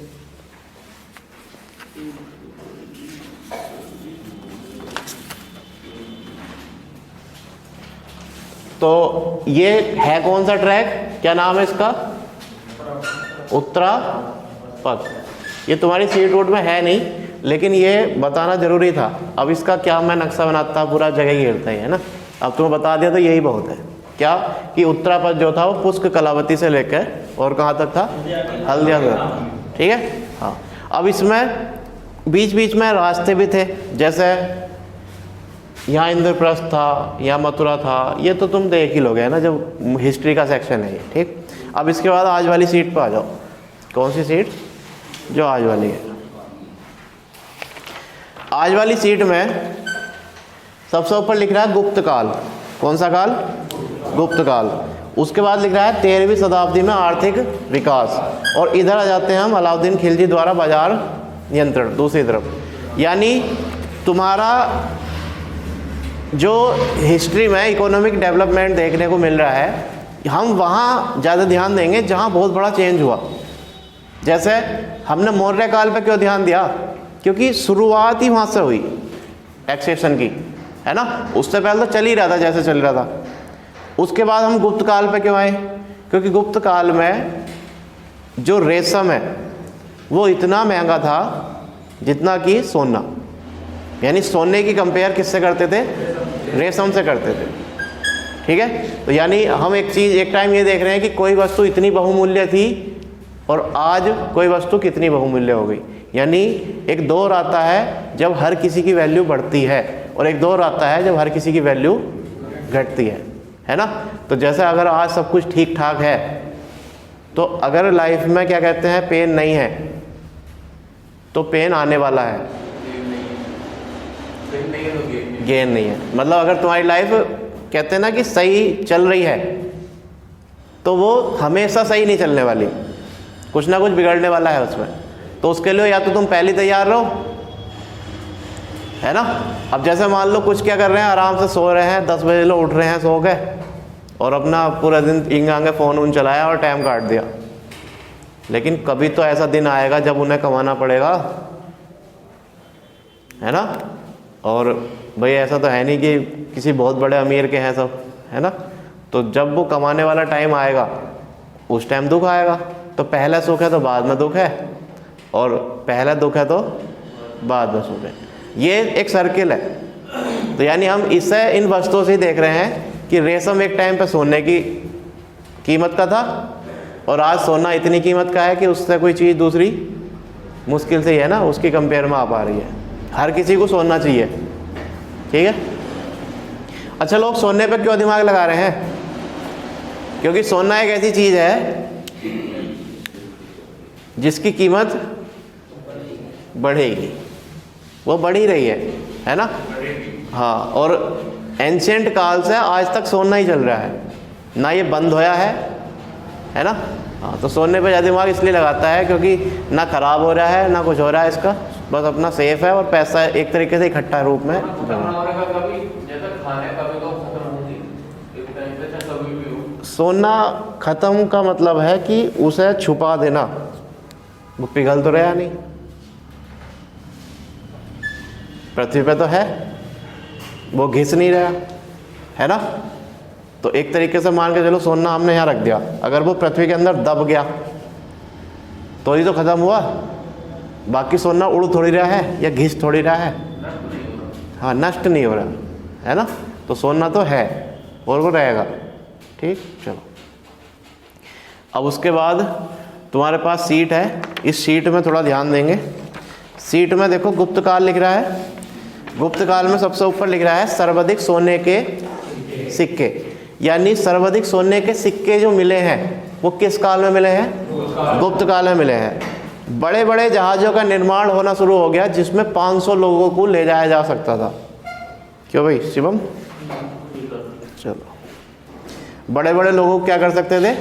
तो ये है कौन सा ट्रैक, क्या नाम है इसका, उत्तरापथ। ये तुम्हारी सीट वोट में है नहीं, लेकिन ये बताना जरूरी था। अब इसका क्या मैं नक्शा बनाता, पूरा जगह घेरता ही है ना। अब तुम्हें बता दिया तो यही बहुत है। क्या कि उत्तरापथ जो था वो पुष्क कलावती से लेकर और कहाँ तक था, हल्दिया तक। ठीक है। हाँ, अब इसमें बीच बीच में रास्ते भी थे, जैसे यहाँ इंद्रप्रस्थ था, यहाँ मथुरा था, ये तो तुम देख ही लोगे है ना, जब हिस्ट्री का सेक्शन है ये। ठीक। अब इसके बाद आज वाली सीट पर आ जाओ। कौन सी सीट, जो आज वाली है। आज वाली सीट में सबसे ऊपर लिख रहा है गुप्त काल। कौन सा काल, गुप्त काल। उसके बाद लिख रहा है 13वीं शताब्दी में आर्थिक विकास। और इधर आ जाते हैं हम अलाउद्दीन खिलजी द्वारा बाजार नियंत्रण दूसरी तरफ। यानी तुम्हारा जो हिस्ट्री में इकोनॉमिक डेवलपमेंट देखने को मिल रहा है, हम वहाँ ज़्यादा ध्यान देंगे जहाँ बहुत बड़ा चेंज हुआ। जैसे हमने मौर्य काल पे क्यों ध्यान दिया, क्योंकि शुरुआत ही वहाँ से हुई टैक्सेशन की, है ना। उससे पहले तो चल ही रहा था जैसे चल रहा था। उसके बाद हम गुप्त काल पे क्यों आए, क्योंकि गुप्त काल में जो रेशम है वो इतना महंगा था जितना कि सोना। यानी सोने की कंपेयर किससे करते थे, रेशम से करते थे। ठीक है। तो यानी हम एक चीज़ एक टाइम ये देख रहे हैं कि कोई वस्तु इतनी बहुमूल्य थी और आज कोई वस्तु कितनी बहुमूल्य हो गई। यानी एक दौर आता है जब हर किसी की वैल्यू बढ़ती है और एक दौर आता है जब हर किसी की वैल्यू घटती है ना। तो जैसे अगर आज सब कुछ ठीक ठाक है, तो अगर लाइफ में क्या कहते हैं पेन नहीं है, तो पेन आने वाला है, गेन नहीं है। मतलब अगर तुम्हारी लाइफ कहते हैं ना कि सही चल रही है, तो वो हमेशा सही नहीं चलने वाली, कुछ ना कुछ बिगड़ने वाला है उसमें। तो उसके लिए या तो तुम पहले तैयार रहो, है ना। अब जैसे मान लो कुछ क्या कर रहे हैं, आराम से सो रहे हैं, 10 बजे लोग उठ रहे हैं, सो गए और अपना पूरा दिन इंगांगे फ़ोन उन चलाया और टाइम काट दिया। लेकिन कभी तो ऐसा दिन आएगा जब उन्हें कमाना पड़ेगा, है ना। और भाई ऐसा तो है नहीं कि किसी बहुत बड़े अमीर के हैं सब, है ना। तो जब वो कमाने वाला टाइम आएगा उस टाइम दुख आएगा। तो पहला सुख है तो बाद में दुख है, और पहला दुख है तो बाद में सुख है। ये एक सर्किल है। तो यानी हम इससे इन वस्तुओं से ही देख रहे हैं कि रेशम एक टाइम पे सोने की कीमत का था और आज सोना इतनी कीमत का है कि उससे कोई चीज़ दूसरी मुश्किल से ही है ना उसकी कंपेयर में आ पा रही है। हर किसी को सोना चाहिए। ठीक है। अच्छा, लोग सोने पे क्यों दिमाग लगा रहे हैं, क्योंकि सोना एक ऐसी चीज़ है जिसकी कीमत बढ़ेगी, वो बढ़ ही रही है ना। हाँ, और एंशिएंट काल से आज तक सोना ही चल रहा है, ना ये बंद होया है ना। हाँ, तो सोने पे ज़्यादा दिमाग इसलिए लगाता है क्योंकि ना ख़राब हो रहा है ना कुछ हो रहा है इसका, बस अपना सेफ है और पैसा एक तरीके से इकट्ठा रूप में। सोना ख़त्म का मतलब है कि उसे छुपा देना, वो पिघल तो रहा नहीं, पृथ्वी पे तो है, वो घिस नहीं रहा, है ना। तो एक तरीके से मान के चलो सोना हमने यहाँ रख दिया, अगर वो पृथ्वी के अंदर दब गया तो ही तो ख़त्म हुआ। बाकी सोना उड़ थोड़ी रहा है या घिस थोड़ी रहा है, हाँ, नष्ट नहीं हो रहा है ना। तो सोना तो है और वो रहेगा। ठीक, चलो। अब उसके बाद तुम्हारे पास सीट है, इस सीट में थोड़ा ध्यान देंगे। सीट में देखो गुप्त काल लिख रहा है, गुप्त काल में सबसे ऊपर लिख रहा है सर्वाधिक सोने के सिक्के। यानी सर्वाधिक सोने के सिक्के जो मिले हैं वो किस काल में मिले हैं, गुप्त काल में मिले हैं। बड़े बड़े जहाज़ों का निर्माण होना शुरू हो गया जिसमें 500 लोगों को ले जाया जा सकता था। क्यों भाई शिवम, चलो, बड़े बड़े लोगों को क्या कर सकते थे,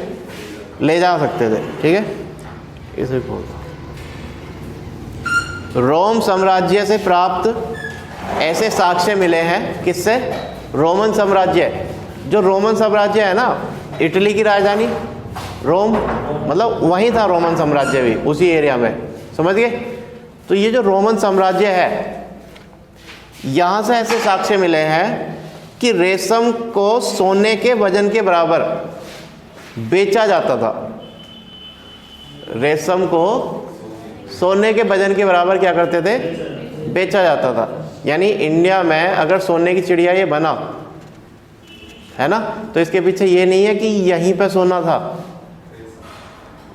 ले जा सकते थे। ठीक है, इसे खोल। रोम साम्राज्य से प्राप्त ऐसे साक्ष्य मिले हैं, किससे, रोमन साम्राज्य। जो रोमन साम्राज्य है ना, इटली की राजधानी रोम, मतलब वहीं था रोमन साम्राज्य भी, उसी एरिया में, समझ गए। तो ये जो रोमन साम्राज्य है, यहाँ से ऐसे साक्ष्य मिले हैं कि रेशम को सोने के वजन के बराबर बेचा जाता था। रेशम को सोने के वजन के बराबर क्या करते थे, बेचा जाता था। यानी इंडिया में अगर सोने की चिड़िया ये बना है ना, तो इसके पीछे ये नहीं है कि यहीं पे सोना था,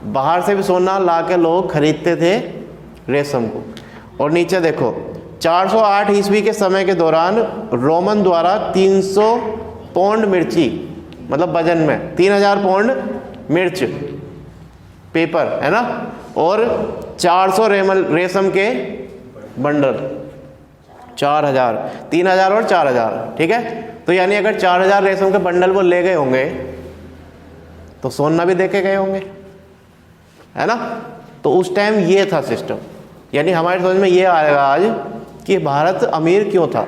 बाहर से भी सोना ला के लोग खरीदते थे रेशम को। और नीचे देखो 408 ईस्वी के समय के दौरान रोमन द्वारा 300 पौंड मिर्ची, मतलब वजन में 3000 पौंड मिर्च पेपर है ना, और 400 रेशम के बंडल, 4000, 3000 और 4000, ठीक है। तो यानी अगर 4000 रेशम के बंडल वो ले गए होंगे तो सोना भी दे के गए होंगे, है ना। तो उस टाइम ये था सिस्टम। यानी हमारी समझ में ये आएगा आज कि भारत अमीर क्यों था,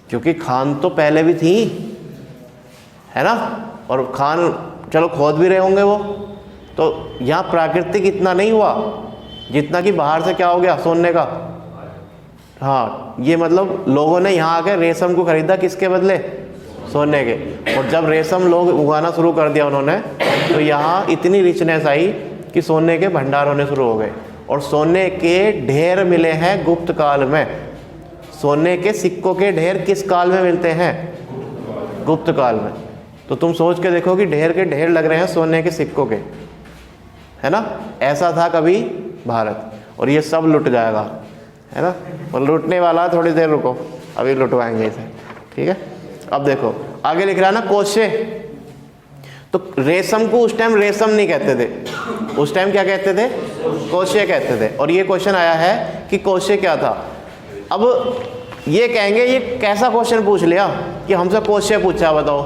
क्योंकि खान तो पहले भी थी, है ना, और खान चलो खोद भी रहे होंगे वो, तो यहाँ प्राकृतिक इतना नहीं हुआ जितना कि बाहर से क्या हो गया, सोने का। हाँ, ये मतलब लोगों ने यहाँ आकर रेशम को खरीदा किसके बदले, सोने के। और जब रेशम लोग उगाना शुरू कर दिया उन्होंने, तो यहाँ इतनी रिचनेस आई कि सोने के भंडार होने शुरू हो गए। और सोने के ढेर मिले हैं गुप्त काल में। सोने के सिक्कों के ढेर किस काल में मिलते हैं, गुप्त काल में। तो तुम सोच के देखो कि ढेर के ढेर लग रहे हैं सोने के सिक्कों के, है ना। ऐसा था कभी भारत, और ये सब लुट जाएगा, है ना। और लूटने वाला, थोड़ी देर रुको, अभी लुटवाएंगे इसे, ठीक है। अब देखो आगे लिख रहा है ना, कोशे। तो रेशम को उस टाइम रेशम नहीं कहते थे, उस टाइम क्या कहते थे, कोशे कहते थे। और ये क्वेश्चन आया है कि कोशे क्या था। अब ये कहेंगे ये कैसा क्वेश्चन पूछ लिया कि हमसे कोशे पूछा, बताओ।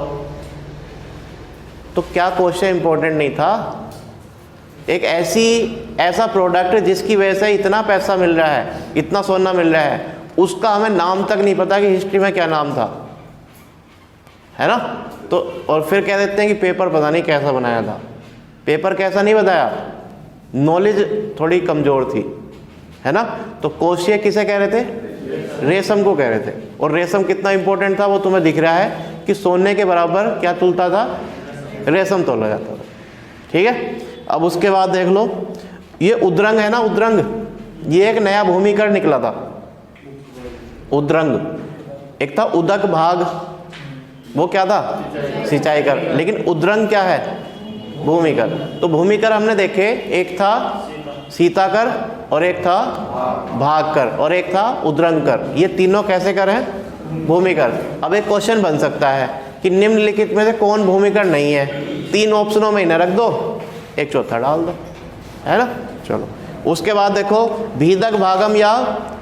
तो क्या कोशे इंपॉर्टेंट नहीं था? एक ऐसा प्रोडक्ट जिसकी वजह से इतना पैसा मिल रहा है, इतना सोना मिल रहा है, उसका हमें नाम तक नहीं पता कि हिस्ट्री में क्या नाम था, है ना। तो और फिर कह देते हैं कि पेपर पता नहीं कैसा बनाया था। पेपर कैसा नहीं बताया, नॉलेज थोड़ी कमज़ोर थी, है ना। तो कोशे किसे कह रहे थे, रेशम को कह रहे थे। और रेशम कितना इंपॉर्टेंट था वो तुम्हें दिख रहा है कि सोने के बराबर क्या तुलता था, रेशम तोला जाता था, ठीक है। अब उसके बाद देख लो, ये उद्रंग है ना, उद्रंग, ये एक नया भूमिकर निकला था, उद्रंग। एक था उदक भाग, वो क्या था, सिंचाई कर। लेकिन उद्रंग क्या है, भूमिकर। तो भूमिकर हमने देखे, एक था सीताकर, और एक था भागकर, और एक था उद्रंग कर। ये तीनों कैसे कर हैं, भूमिकर। अब एक क्वेश्चन बन सकता है कि निम्नलिखित में से कौन भूमिकर नहीं है। 3 ऑप्शनों में इन्हें रख दो, एक चौथा डाल दो, है ना। चलो उसके बाद देखो, भीदक भागम या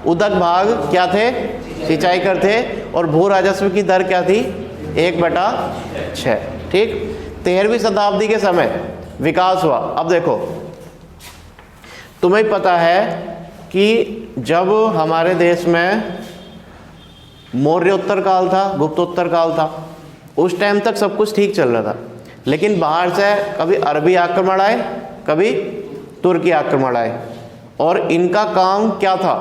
उदक भाग क्या थे, सिंचाई कर थे। और भू राजस्व की दर क्या थी, 1/6, ठीक। 13वीं शताब्दी के समय विकास हुआ। अब देखो तुम्हें पता है कि जब हमारे देश में मौर्योत्तर काल था, गुप्तोत्तर काल था, उस टाइम तक सब कुछ ठीक चल रहा था। लेकिन बाहर से कभी अरबी आक्रमण आए, कभी तुर्की आक्रमण आए। और इनका काम क्या था,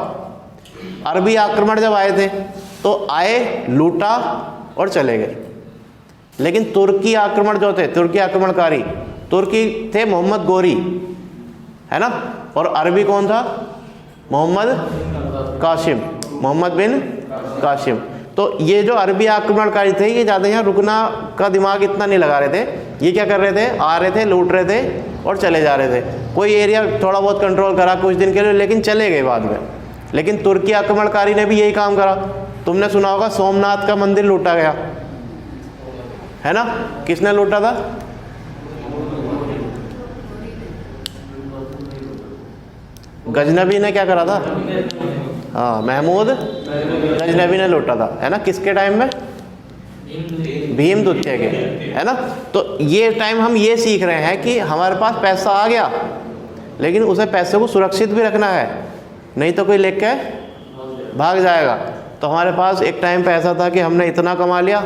अरबी आक्रमण जब आए थे तो आए, लूटा और चले गए। लेकिन तुर्की आक्रमण जो थे, तुर्की आक्रमणकारी, तुर्की थे मोहम्मद गोरी, है ना। और अरबी कौन था, मोहम्मद कासिम, मोहम्मद बिन कासिम। तो ये जो अरबी आक्रमणकारी थे, ये ज़्यादा यहाँ रुकना का दिमाग इतना नहीं लगा रहे थे। ये क्या कर रहे थे, आ रहे थे, लूट रहे थे और चले जा रहे थे। कोई एरिया थोड़ा बहुत कंट्रोल करा कुछ दिन के लिए, लेकिन चले गए बाद में। लेकिन तुर्की आक्रमणकारी ने भी यही काम करा। तुमने सुना होगा सोमनाथ का मंदिर लूटा गया, है ना। किसने लूटा था, गजनबी ने क्या करा था, हाँ, महमूद गजनबी ने लूटा था, है ना। किसके टाइम में, भीम द्वितीय के, है ना। तो ये टाइम हम ये सीख रहे हैं कि हमारे पास पैसा आ गया, लेकिन उसे पैसे को सुरक्षित भी रखना है, नहीं तो कोई लेके भाग जाएगा। तो हमारे पास एक टाइम पे ऐसा था कि हमने इतना कमा लिया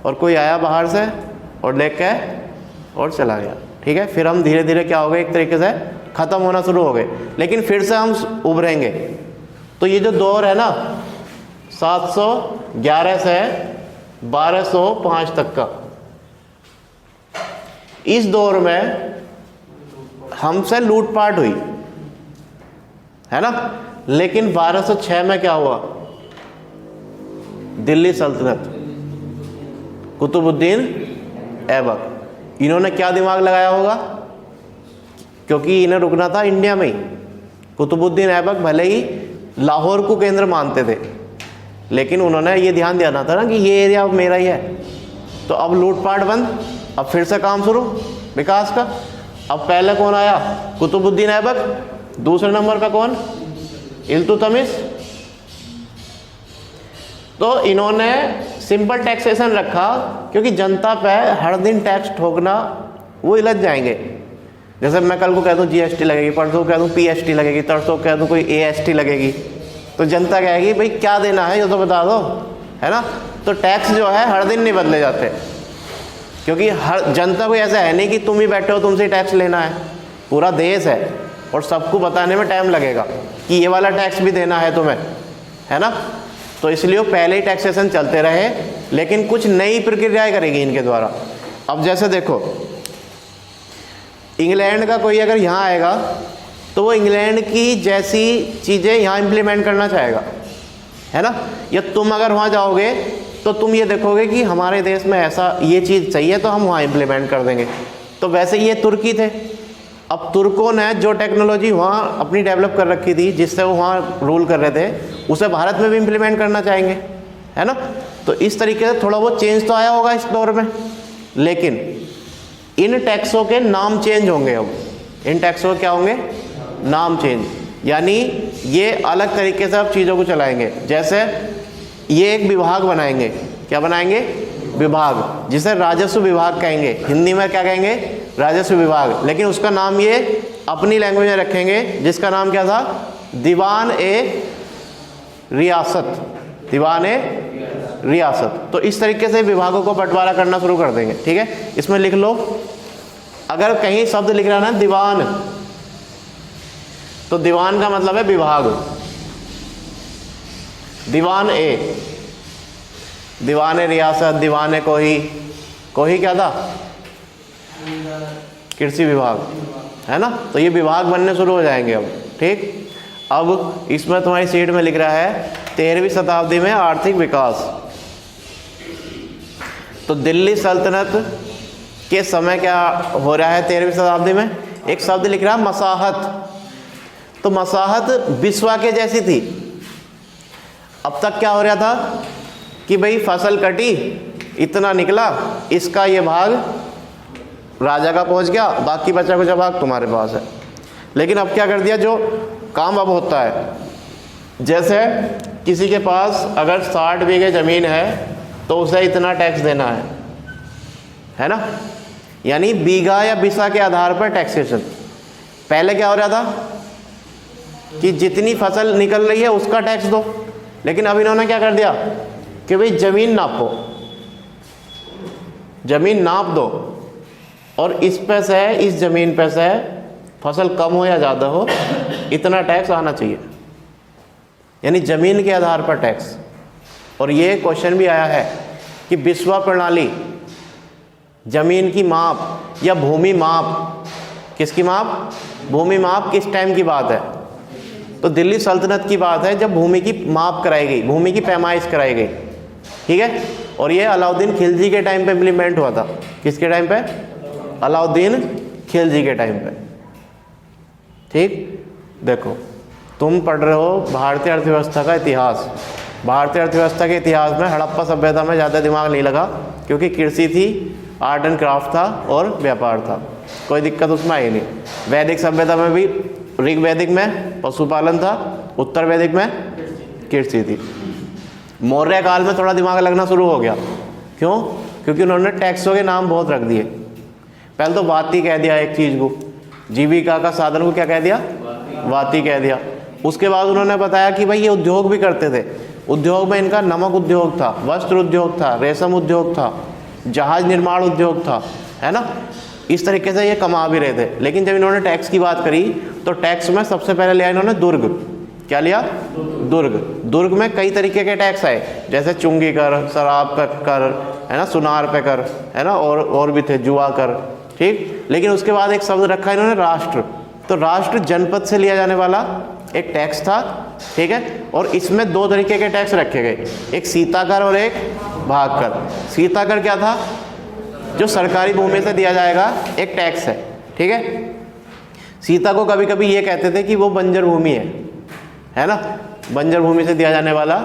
और कोई आया बाहर से और लेके और चला गया, ठीक है। फिर हम धीरे धीरे क्या हो गए, एक तरीके से ख़त्म होना शुरू हो गए। लेकिन फिर से हम उभरेंगे। तो ये जो दौर है ना, 711 से 1205 तक का। इस दौर में हमसे लूटपाट हुई है ना, लेकिन 1206 में क्या हुआ, दिल्ली सल्तनत, कुतुबुद्दीन ऐबक, इन्होंने क्या दिमाग लगाया होगा, क्योंकि इन्हें रुकना था इंडिया में ही। कुतुबुद्दीन ऐबक भले ही लाहौर को केंद्र मानते थे, लेकिन उन्होंने ये ध्यान देना था ना कि ये एरिया अब मेरा ही है। तो अब लूटपाट बंद, अब फिर से काम शुरू विकास का। अब पहले कौन आया, कुतुबुद्दीन ऐबक, दूसरे नंबर पे कौन, इल्तुतमिश। तो इन्होंने सिंपल टैक्सेशन रखा, क्योंकि जनता पे हर दिन टैक्स ठोकना वो हिलत जाएंगे। जैसे मैं कल को कह दूं जीएसटी लगेगी, परसों कह दूं पीएसटी लगेगी, तरसों कह दूं कोई एएसटी लगेगी, तो जनता कहेगी भाई क्या देना है ये तो बता दो, है ना। तो टैक्स जो है हर दिन नहीं बदले जाते, क्योंकि हर जनता को ऐसा है नहीं कि तुम ही बैठे हो तुमसे टैक्स लेना है, पूरा देश है और सबको बताने में टाइम लगेगा कि ये वाला टैक्स भी देना है तुम्हें, है ना। तो इसलिए पहले ही टैक्सेशन चलते रहे, लेकिन कुछ नई प्रक्रियाएं करेगी इनके द्वारा। अब जैसे देखो, इंग्लैंड का कोई अगर यहाँ आएगा तो वो इंग्लैंड की जैसी चीज़ें यहाँ इम्प्लीमेंट करना चाहेगा, है ना। या तुम अगर वहाँ जाओगे तो तुम ये देखोगे कि हमारे देश में ऐसा ये चीज़ चाहिए तो हम वहाँ इम्प्लीमेंट कर देंगे। तो वैसे ये तुर्की थे, अब तुर्कों ने जो टेक्नोलॉजी वहाँ अपनी डेवलप कर रखी थी जिससे वो वहाँ रूल कर रहे थे, उसे भारत में भी इम्प्लीमेंट करना चाहेंगे, है ना। तो इस तरीके से थोड़ा बहुत चेंज तो आया होगा इस दौर में, लेकिन इन टैक्सों के नाम चेंज होंगे। अब इन टैक्सों क्या होंगे, नाम चेंज, यानी ये अलग तरीके से अब चीज़ों को चलाएंगे। जैसे ये एक विभाग बनाएंगे, क्या बनाएंगे, विभाग, जिसे राजस्व विभाग कहेंगे, हिंदी में क्या कहेंगे, राजस्व विभाग, लेकिन उसका नाम ये अपनी लैंग्वेज में रखेंगे, जिसका नाम क्या था, दीवान ए रियासत, दीवान ए रियासत। तो इस तरीके से विभागों को बंटवारा करना शुरू कर देंगे, ठीक है। इसमें लिख लो, अगर कहीं शब्द लिख रहा है ना दीवान, तो दीवान का मतलब है विभाग, दीवान ए, दीवान ए रियासत, दीवान ए कोही, कोही क्या था, कृषि विभाग, है ना। तो ये विभाग बनने शुरू हो जाएंगे अब, ठीक। अब इसमें तुम्हारी सीट में लिख रहा है 13वीं शताब्दी में आर्थिक विकास। तो दिल्ली सल्तनत के समय क्या हो रहा है 13वीं शताब्दी में, एक शब्द लिख रहा है मसाहत। तो मसाहत बिस्वा के जैसी थी। अब तक क्या हो रहा था कि भाई फसल कटी, इतना निकला, इसका ये भाग राजा का पहुंच गया, बाकी बचा कुछ भाग तुम्हारे पास है। लेकिन अब क्या कर दिया, जो काम अब होता है, जैसे किसी के पास अगर 60 बीघे ज़मीन है तो उसे इतना टैक्स देना है ना, यानी बीघा या बिसा के आधार पर टैक्सेशन। पहले क्या हो रहा था कि जितनी फसल निकल रही है उसका टैक्स दो, लेकिन अब इन्होंने क्या कर दिया कि भाई ज़मीन नापो, ज़मीन नाप दो, और इस पे से, इस ज़मीन पे से फसल कम हो या ज़्यादा हो इतना टैक्स आना चाहिए, यानी ज़मीन के आधार पर टैक्स। और ये क्वेश्चन भी आया है कि बिस्वा प्रणाली, ज़मीन की माप या भूमि माप, किसकी माप, भूमि माप किस टाइम की बात है, तो दिल्ली सल्तनत की बात है जब भूमि की माप कराई गई, भूमि की पैमाइश कराई गई, ठीक है। और ये अलाउद्दीन खिलजी के टाइम पे इम्प्लीमेंट हुआ था, किसके टाइम पे, अलाउद्दीन खिलजी के टाइम पे, ठीक। देखो तुम पढ़ रहे हो भारतीय अर्थव्यवस्था का इतिहास, भारतीय अर्थव्यवस्था के इतिहास में हड़प्पा सभ्यता में ज़्यादा दिमाग नहीं लगा, क्योंकि कृषि थी, आर्ट एंड क्राफ्ट था और व्यापार था, कोई दिक्कत उसमें आई नहीं। वैदिक सभ्यता में भी ऋग वैदिक में पशुपालन था, उत्तर वैदिक में कृषि थी। मौर्य काल में थोड़ा दिमाग लगना शुरू हो गया, क्यों, क्योंकि उन्होंने टैक्सों के नाम बहुत रख दिए। पहले तो वाती कह दिया एक चीज़ को, जीविका का साधन को क्या कह दिया, वाती कह दिया। उसके बाद उन्होंने बताया कि भाई ये उद्योग भी करते थे, उद्योग में इनका नमक उद्योग था, वस्त्र उद्योग था, रेशम उद्योग था, जहाज निर्माण उद्योग था, है ना। इस तरीके से ये कमा भी रहे थे। लेकिन जब इन्होंने टैक्स की बात करी तो टैक्स में सबसे पहले लिया इन्होंने दुर्ग, क्या लिया? दुर्ग। दुर्ग में कई तरीके के टैक्स आए, जैसे चुंगी कर, शराब पे कर, है ना, सुनार पे कर, है ना, और भी थे, जुआ कर, ठीक। लेकिन उसके बाद एक शब्द रखा इन्होंने, राष्ट्र। तो राष्ट्र जनपद से लिया जाने वाला एक टैक्स था, ठीक है। और इसमें दो तरीके के टैक्स रखे गए, एक सीता कर और एक भाग कर। सीता कर क्या था? जो सरकारी भूमि से दिया जाएगा एक टैक्स है, ठीक है। सीता को कभी कभी ये कहते थे कि वो बंजर भूमि है ना, बंजर भूमि से दिया जाने वाला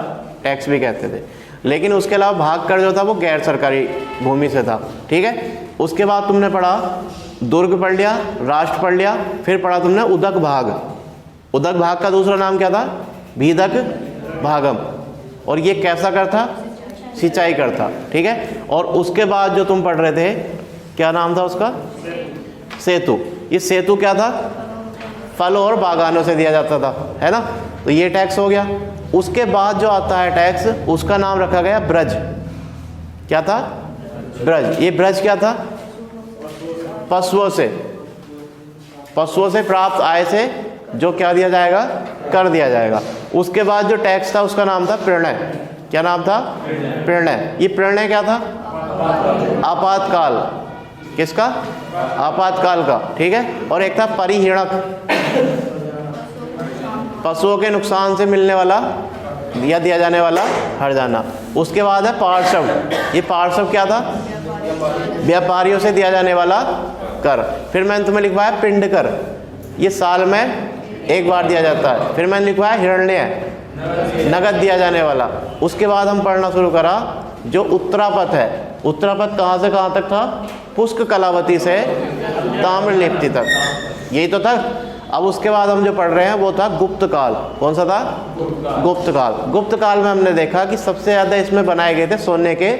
टैक्स भी कहते थे। लेकिन उसके अलावा भाग कर जो था वो गैर सरकारी भूमि से था, ठीक है। उसके बाद तुमने पढ़ा, दुर्ग पढ़ लिया, राष्ट्र पढ़ लिया, फिर पढ़ा तुमने उदक भाग। उदक भाग का दूसरा नाम क्या था? भीदक भागम। और ये कैसा कर था? सिंचाई कर था, ठीक है। और उसके बाद जो तुम पढ़ रहे थे, क्या नाम था उसका? सेतु। ये सेतु क्या था? फल और बागानों से दिया जाता था, है ना। तो ये टैक्स हो गया। उसके बाद जो आता है टैक्स, उसका नाम रखा गया ब्रज। क्या था? ब्रज। ये ब्रज क्या था? पशुओं से, पशुओं से प्राप्त आय से जो क्या दिया जाएगा? कर दिया जाएगा। उसके बाद जो टैक्स था उसका नाम था प्रणय। क्या नाम था? प्रणय। ये प्रणय क्या था? आपातकाल। किसका? आपातकाल का, ठीक है। और एक था परिहीणक, पशुओं के नुकसान से मिलने वाला या दिया जाने वाला हर्जाना। उसके बाद है पार्षव। ये पार्षव क्या था? व्यापारियों से दिया जाने वाला कर। फिर मैंने तुम्हें लिखवाया पिंड कर, ये साल में एक बार दिया जाता है। फिर मैंने लिखवाया हिरण्य, नगद दिया जाने वाला। उसके बाद हम पढ़ना शुरू करा जो उत्तरापद है। उत्तरापद कहाँ से कहाँ तक था? पुष्क कलावती से ताम्रलिप्ति तक, यही तो था। अब उसके बाद हम जो पढ़ रहे हैं वो था गुप्त काल। कौन सा था? गुप्त काल। गुप्त काल में हमने देखा कि सबसे ज़्यादा इसमें बनाए गए थे सोने के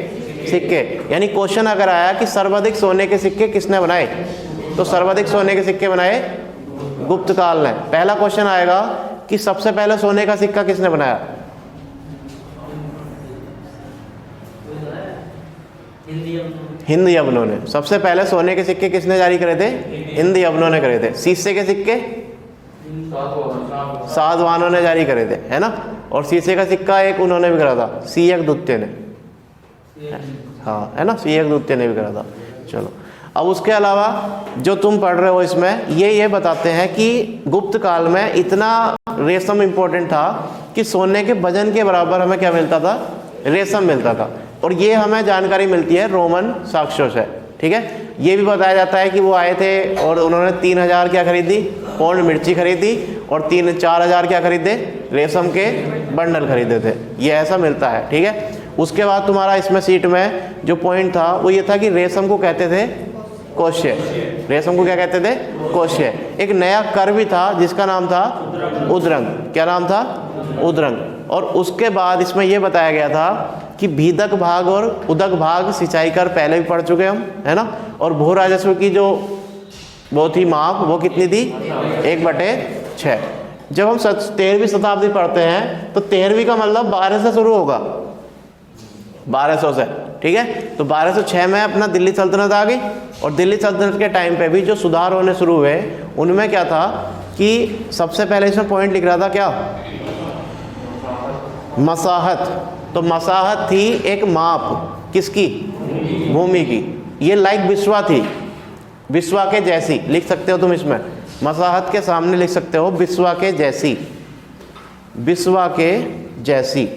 सिक्के। यानी क्वेश्चन अगर आया कि सर्वाधिक सोने के सिक्के किसने बनाए, तो सर्वाधिक सोने के सिक्के बनाए गुप्त काल ने। पहला क्वेश्चन आएगा कि सबसे पहले सोने का सिक्का किसने बनाया? हिंद यवनों ने। सबसे पहले सोने के सिक्के किसने जारी करे थे? हिंद यवनों ने करे थे। शीशे के सिक्के सातवाहनों ने जारी करे थे, है ना। और शीशे का सिक्का एक उन्होंने भी करा था, सीयक द्वितीय ने, हाँ, है ना, सीयक द्वितीय ने भी करा था। चलो, अब उसके अलावा जो तुम पढ़ रहे हो इसमें ये बताते हैं कि गुप्त काल में इतना रेशम इंपॉर्टेंट था कि सोने के वजन के बराबर हमें क्या मिलता था? रेशम मिलता था। और ये हमें जानकारी मिलती है रोमन साक्ष्यों से, ठीक है। ये भी बताया जाता है कि वो आए थे और उन्होंने 3000 क्या खरीदी? पौंड मिर्ची खरीदी। और 4,000 क्या खरीदे? रेशम के बंडल खरीदे थे। ये ऐसा मिलता है, ठीक है। उसके बाद तुम्हारा इसमें सीट में जो पॉइंट था वो ये था कि रेशम को कहते थे कोश्य। रेशम को क्या कहते थे? कोश्य। एक नया कर भी था जिसका नाम था उद्रंग। क्या नाम था? उद्रंग। और उसके बाद इसमें यह बताया गया था कि भीदक भाग और उदक भाग सिंचाई कर पहले भी पढ़ चुके हम, है ना। और भू राजस्व की जो वो थी माप, वो कितनी थी? 1/6। जब हम 13वीं शताब्दी पढ़ते हैं तो 13वीं का मतलब 12 से शुरू होगा, 1200 से, ठीक है। तो 1206 में अपना दिल्ली सल्तनत आ गई। और दिल्ली सल्तनत के टाइम पे भी जो सुधार होने शुरू हुए उनमें क्या था कि सबसे पहले इसमें पॉइंट लिख रहा था क्या? मसाहत। तो मसाहत थी एक माप, किसकी? भूमि की। ये लाइक विश्वा थी, विश्वा के जैसी लिख सकते हो तुम इसमें। मसाहत के सामने लिख सकते हो विश्वा के जैसी, विश्वा के जैसी।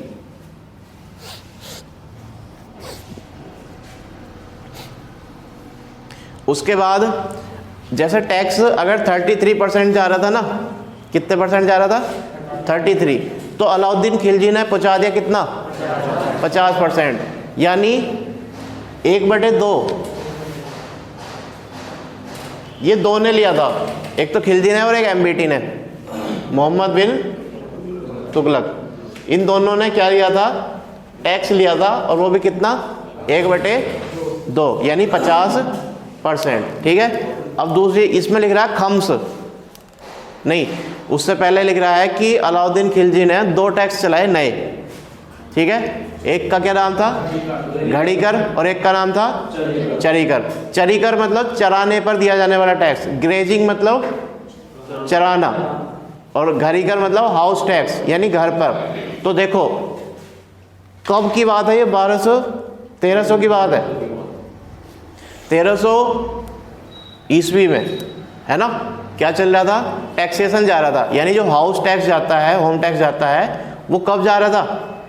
उसके बाद जैसे टैक्स अगर 33% जा रहा था ना, कितने परसेंट जा रहा था? 33। तो अलाउद्दीन खिलजी ने पहुंचा दिया कितना? 50%। यानी 1/2। ये दो ने लिया था, एक तो खिलजी ने और एक एमबीटी ने, मोहम्मद बिन तुगलक। इन दोनों ने क्या लिया था? टैक्स लिया था। और वो भी कितना? 1/2, यानी 50%, ठीक है। अब दूसरी इसमें लिख रहा है खम्स, नहीं, उससे पहले लिख रहा है कि अलाउद्दीन खिलजी ने 2 टैक्स चलाए नए, ठीक है। एक का क्या नाम था? घड़ी कर। और एक का नाम था चरी कर। चरी कर मतलब चराने पर दिया जाने वाला टैक्स। ग्रेजिंग मतलब चराना, और घरी कर मतलब हाउस टैक्स यानी घर पर। तो देखो कब की बात है ये, 1300 की बात है, 1300 ईस्वी में, है ना। क्या चल रहा था, टैक्सेशन जा रहा था, यानी जो हाउस टैक्स जाता है, होम टैक्स जाता है, वो कब जा रहा था,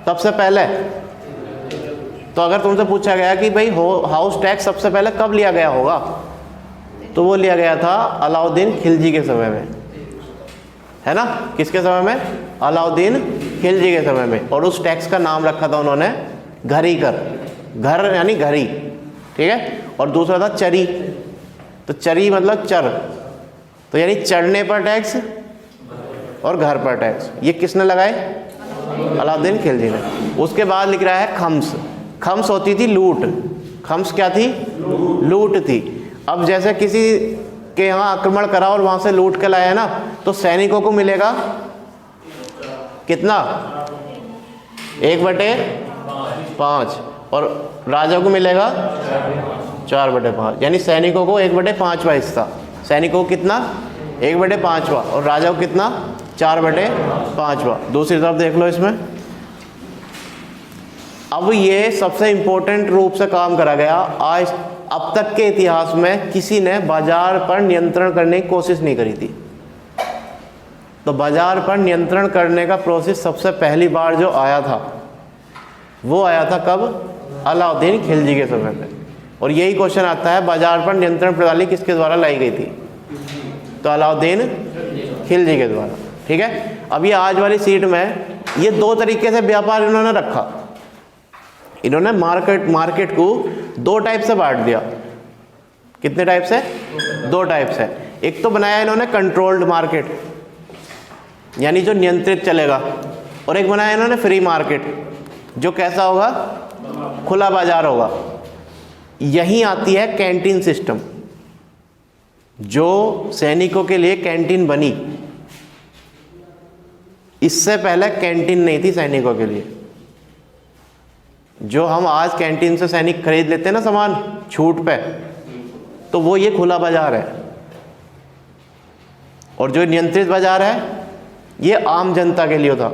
सबसे पहले। तो अगर तुमसे पूछा गया कि भाई हाउस टैक्स सबसे पहले कब लिया गया होगा, तो वो लिया गया था अलाउद्दीन खिलजी के समय में, है ना। किसके समय में, अलाउद्दीन खिलजी के समय में। और उस टैक्स का नाम रखा था उन्होंने घरी कर, घर यानी घरी, ठीक है। और दूसरा था चरी, तो चरी मतलब चर, तो यानी चढ़ने पर टैक्स और घर पर टैक्स। ये किसने लगाए, अलाउद्दीन खिलजी ने। उसके बाद लिख रहा है खम्स। खम्स होती थी लूट, खम्स क्या थी, लूट थी। अब जैसे किसी के यहाँ आक्रमण करा और वहां से लूट के लाया ना, तो सैनिकों को मिलेगा कितना, 1/5 और राजा को मिलेगा 4/5, यानी सैनिकों को 1/5 हिस्सा। सैनिकों को कितना, 1/5, और राजा को कितना, 4/5। दूसरी तरफ देख लो इसमें। अब ये सबसे इंपॉर्टेंट रूप से काम करा गया। आज अब तक के इतिहास में किसी ने बाजार पर नियंत्रण करने की कोशिश नहीं करी थी। तो बाजार पर नियंत्रण करने का प्रोसेस सबसे पहली बार जो आया था, वो आया था कब, अलाउद्दीन खिलजी के समय में। और यही क्वेश्चन आता है, बाजार पर नियंत्रण प्रणाली किसके द्वारा लाई गई थी, तो अलाउद्दीन खिलजी के द्वारा, ठीक है। अब ये आज वाली सीट में ये दो तरीके से व्यापार इन्होंने रखा। इन्होंने मार्केट को दो टाइप से बांट दिया। कितने टाइप से, दो टाइप से। एक तो बनाया इन्होंने कंट्रोल्ड मार्केट, यानी जो नियंत्रित चलेगा, और एक बनाया इन्होंने फ्री मार्केट, जो कैसा होगा, खुला बाजार होगा। यहीं आती है कैंटीन सिस्टम, जो सैनिकों के लिए कैंटीन बनी। इससे पहले कैंटीन नहीं थी सैनिकों के लिए। जो हम आज कैंटीन से सैनिक खरीद लेते हैं ना सामान छूट पे, तो वो ये खुला बाजार है। और जो नियंत्रित बाजार है, ये आम जनता के लिए था,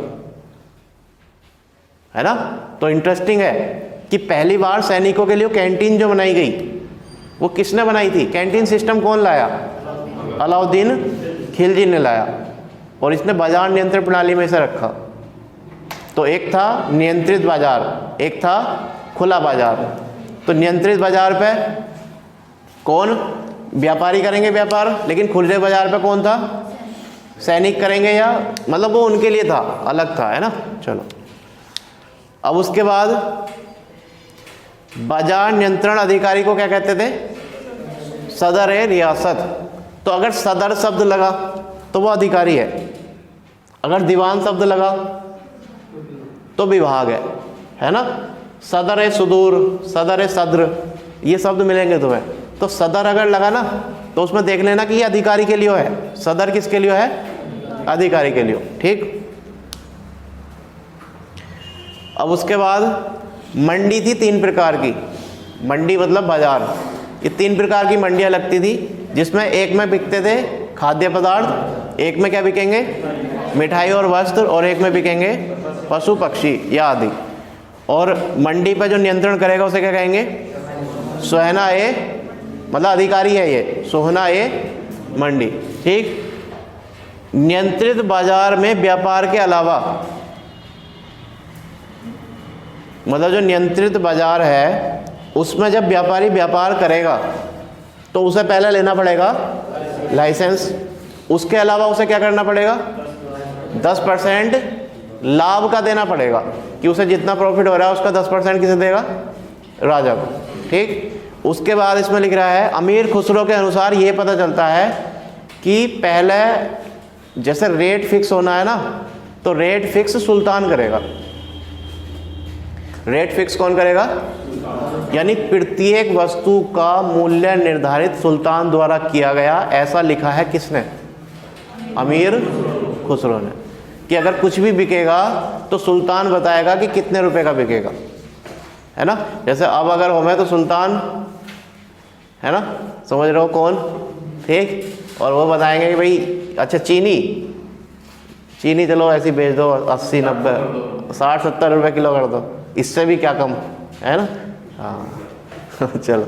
है ना। तो इंटरेस्टिंग है कि पहली बार सैनिकों के लिए कैंटीन जो बनाई गई, वो किसने बनाई थी, कैंटीन सिस्टम कौन लाया, अलाउद्दीन खिलजी ने लाया। और इसने बाजार नियंत्रण प्रणाली में से रखा। तो एक था नियंत्रित बाजार, एक था खुला बाजार। तो नियंत्रित बाजार पे कौन, व्यापारी करेंगे व्यापार, लेकिन खुले बाजार पे कौन था, सैनिक करेंगे, या मतलब वो उनके लिए था, अलग था, है ना। चलो अब उसके बाद बाजार नियंत्रण अधिकारी को क्या कहते थे, सदर है रियासत। तो अगर सदर शब्द लगा तो वो अधिकारी है, अगर दीवान शब्द लगा तो विभाग है ना। सदर है सुदूर, सदर है सद्र, ये शब्द मिलेंगे तुम्हें। तो सदर अगर लगा ना, तो उसमें देख लेना कि ये अधिकारी के लिए है। सदर किसके लिए है, अधिकारी के लिए, ठीक। अब उसके बाद मंडी थी 3 प्रकार की। मंडी मतलब बाजार। ये 3 प्रकार की मंडियां लगती थी, जिसमें एक में बिकते थे खाद्य पदार्थ, एक में क्या बिकेंगे, मिठाई और वस्त्र, और एक में बिकेंगे पशु पक्षी या आदि। और मंडी पर जो नियंत्रण करेगा उसे क्या कहेंगे, सोहना ए, मतलब अधिकारी है ये, सोहना ए मंडी, ठीक। नियंत्रित बाजार में व्यापार के अलावा, मतलब जो नियंत्रित बाजार है उसमें जब व्यापारी व्यापार करेगा तो उसे पहले लेना पड़ेगा लाइसेंस। उसके अलावा उसे क्या करना पड़ेगा, 10% लाभ का देना पड़ेगा, कि उसे जितना प्रॉफिट हो रहा है उसका 10% किसे देगा, राजा को, ठीक। उसके बाद इसमें लिख रहा है, अमीर खुसरो के अनुसार ये पता चलता है कि पहले जैसे रेट फिक्स होना है ना, तो रेट फिक्स सुल्तान करेगा। रेट फिक्स कौन करेगा, यानी प्रत्येक वस्तु का मूल्य निर्धारित सुल्तान द्वारा किया गया, ऐसा लिखा है किसने, अमीर खुसरो ने, कि अगर कुछ भी बिकेगा तो सुल्तान बताएगा कि कितने रुपए का बिकेगा, है ना। जैसे अब अगर हो मैं तो सुल्तान, है ना, समझ रहे हो कौन, ठीक। और वो बताएंगे कि भाई अच्छा चीनी चीनी चलो ऐसी बेच दो 80 90 60 70 रुपये किलो कर दो, इससे भी क्या कम है ना। हाँ चलो,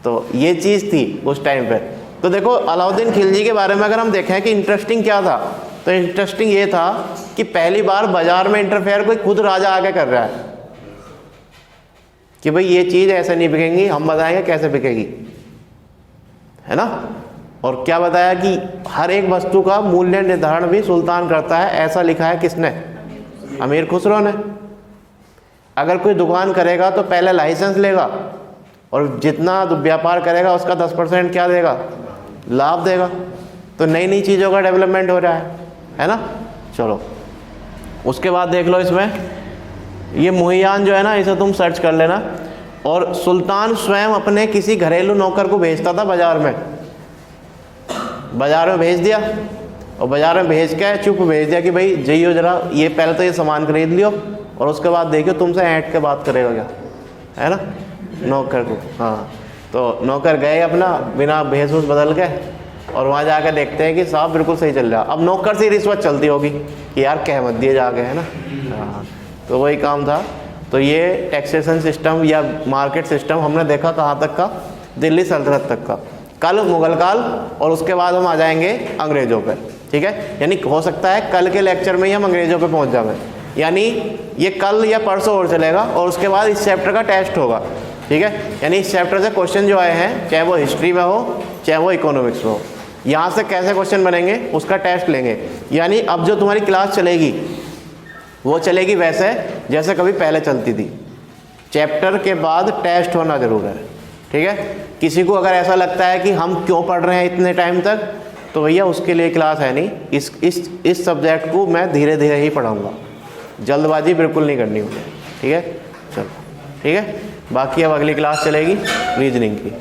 तो ये चीज़ थी उस टाइम पे। तो देखो अलाउद्दीन खिलजी के बारे में अगर हम देखें कि इंटरेस्टिंग क्या था, तो इंटरेस्टिंग ये था कि पहली बार बाजार में इंटरफेयर कोई खुद राजा आके कर रहा है कि भाई ये चीज़ ऐसे नहीं बिकेंगी, हम बताएंगे कैसे बिकेगी, है ना। और क्या बताया कि हर एक वस्तु का मूल्य निर्धारण भी सुल्तान करता है, ऐसा लिखा है किसने, अमीर खुसरो ने। अगर कोई दुकान करेगा तो पहले लाइसेंस लेगा और जितना व्यापार करेगा उसका 10% क्या देगा, लाभ देगा। तो नई नई चीज़ों का डेवलपमेंट हो रहा है ना। चलो उसके बाद देख लो, इसमें ये मुहियान जो है ना, इसे तुम सर्च कर लेना। और सुल्तान स्वयं अपने किसी घरेलू नौकर को भेजता था बाज़ार में भेज दिया, और बाज़ार में भेज के चुप भेज दिया कि भाई जाइयो जरा, ये पहले तो ये सामान खरीद लियो और उसके बाद देखियो तुमसे ऐंठ के बात करेगा क्या, है ना, नौकर को। हाँ, तो नौकर गए अपना बिना भेस भूस बदल के, और वहाँ जाकर देखते हैं कि साहब बिल्कुल सही चल रहा। अब नौकर से रिश्वत चलती होगी कि यार कह मत दिए जाके, है ना। हाँ, तो वही काम था। तो ये टैक्सेशन सिस्टम या मार्केट सिस्टम हमने देखा कहाँ तक का, दिल्ली सल्तनत तक का। कल मुगल काल, और उसके बाद हम आ जाएंगे अंग्रेज़ों पे, ठीक है। यानी हो सकता है कल के लेक्चर में ही हम अंग्रेज़ों पे पहुंच जाएं, यानी ये कल या परसों और चलेगा, और उसके बाद इस चैप्टर का टेस्ट होगा, ठीक है। यानी इस चैप्टर से क्वेश्चन जो आए हैं, चाहे वो हिस्ट्री में हो चाहे वो इकोनॉमिक्स में हो, यहाँ से कैसे क्वेश्चन बनेंगे उसका टेस्ट लेंगे। यानी अब जो तुम्हारी क्लास चलेगी वो चलेगी वैसे जैसे कभी पहले चलती थी, चैप्टर के बाद टेस्ट होना ज़रूर है, ठीक है। किसी को अगर ऐसा लगता है कि हम क्यों पढ़ रहे हैं इतने टाइम तक, तो भैया उसके लिए क्लास है नहीं। इस सब्जेक्ट को मैं धीरे धीरे ही पढ़ाऊँगा, जल्दबाजी बिल्कुल नहीं करनी मुझे, ठीक है। चलो ठीक है, बाकी अब अगली क्लास चलेगी रीजनिंग की।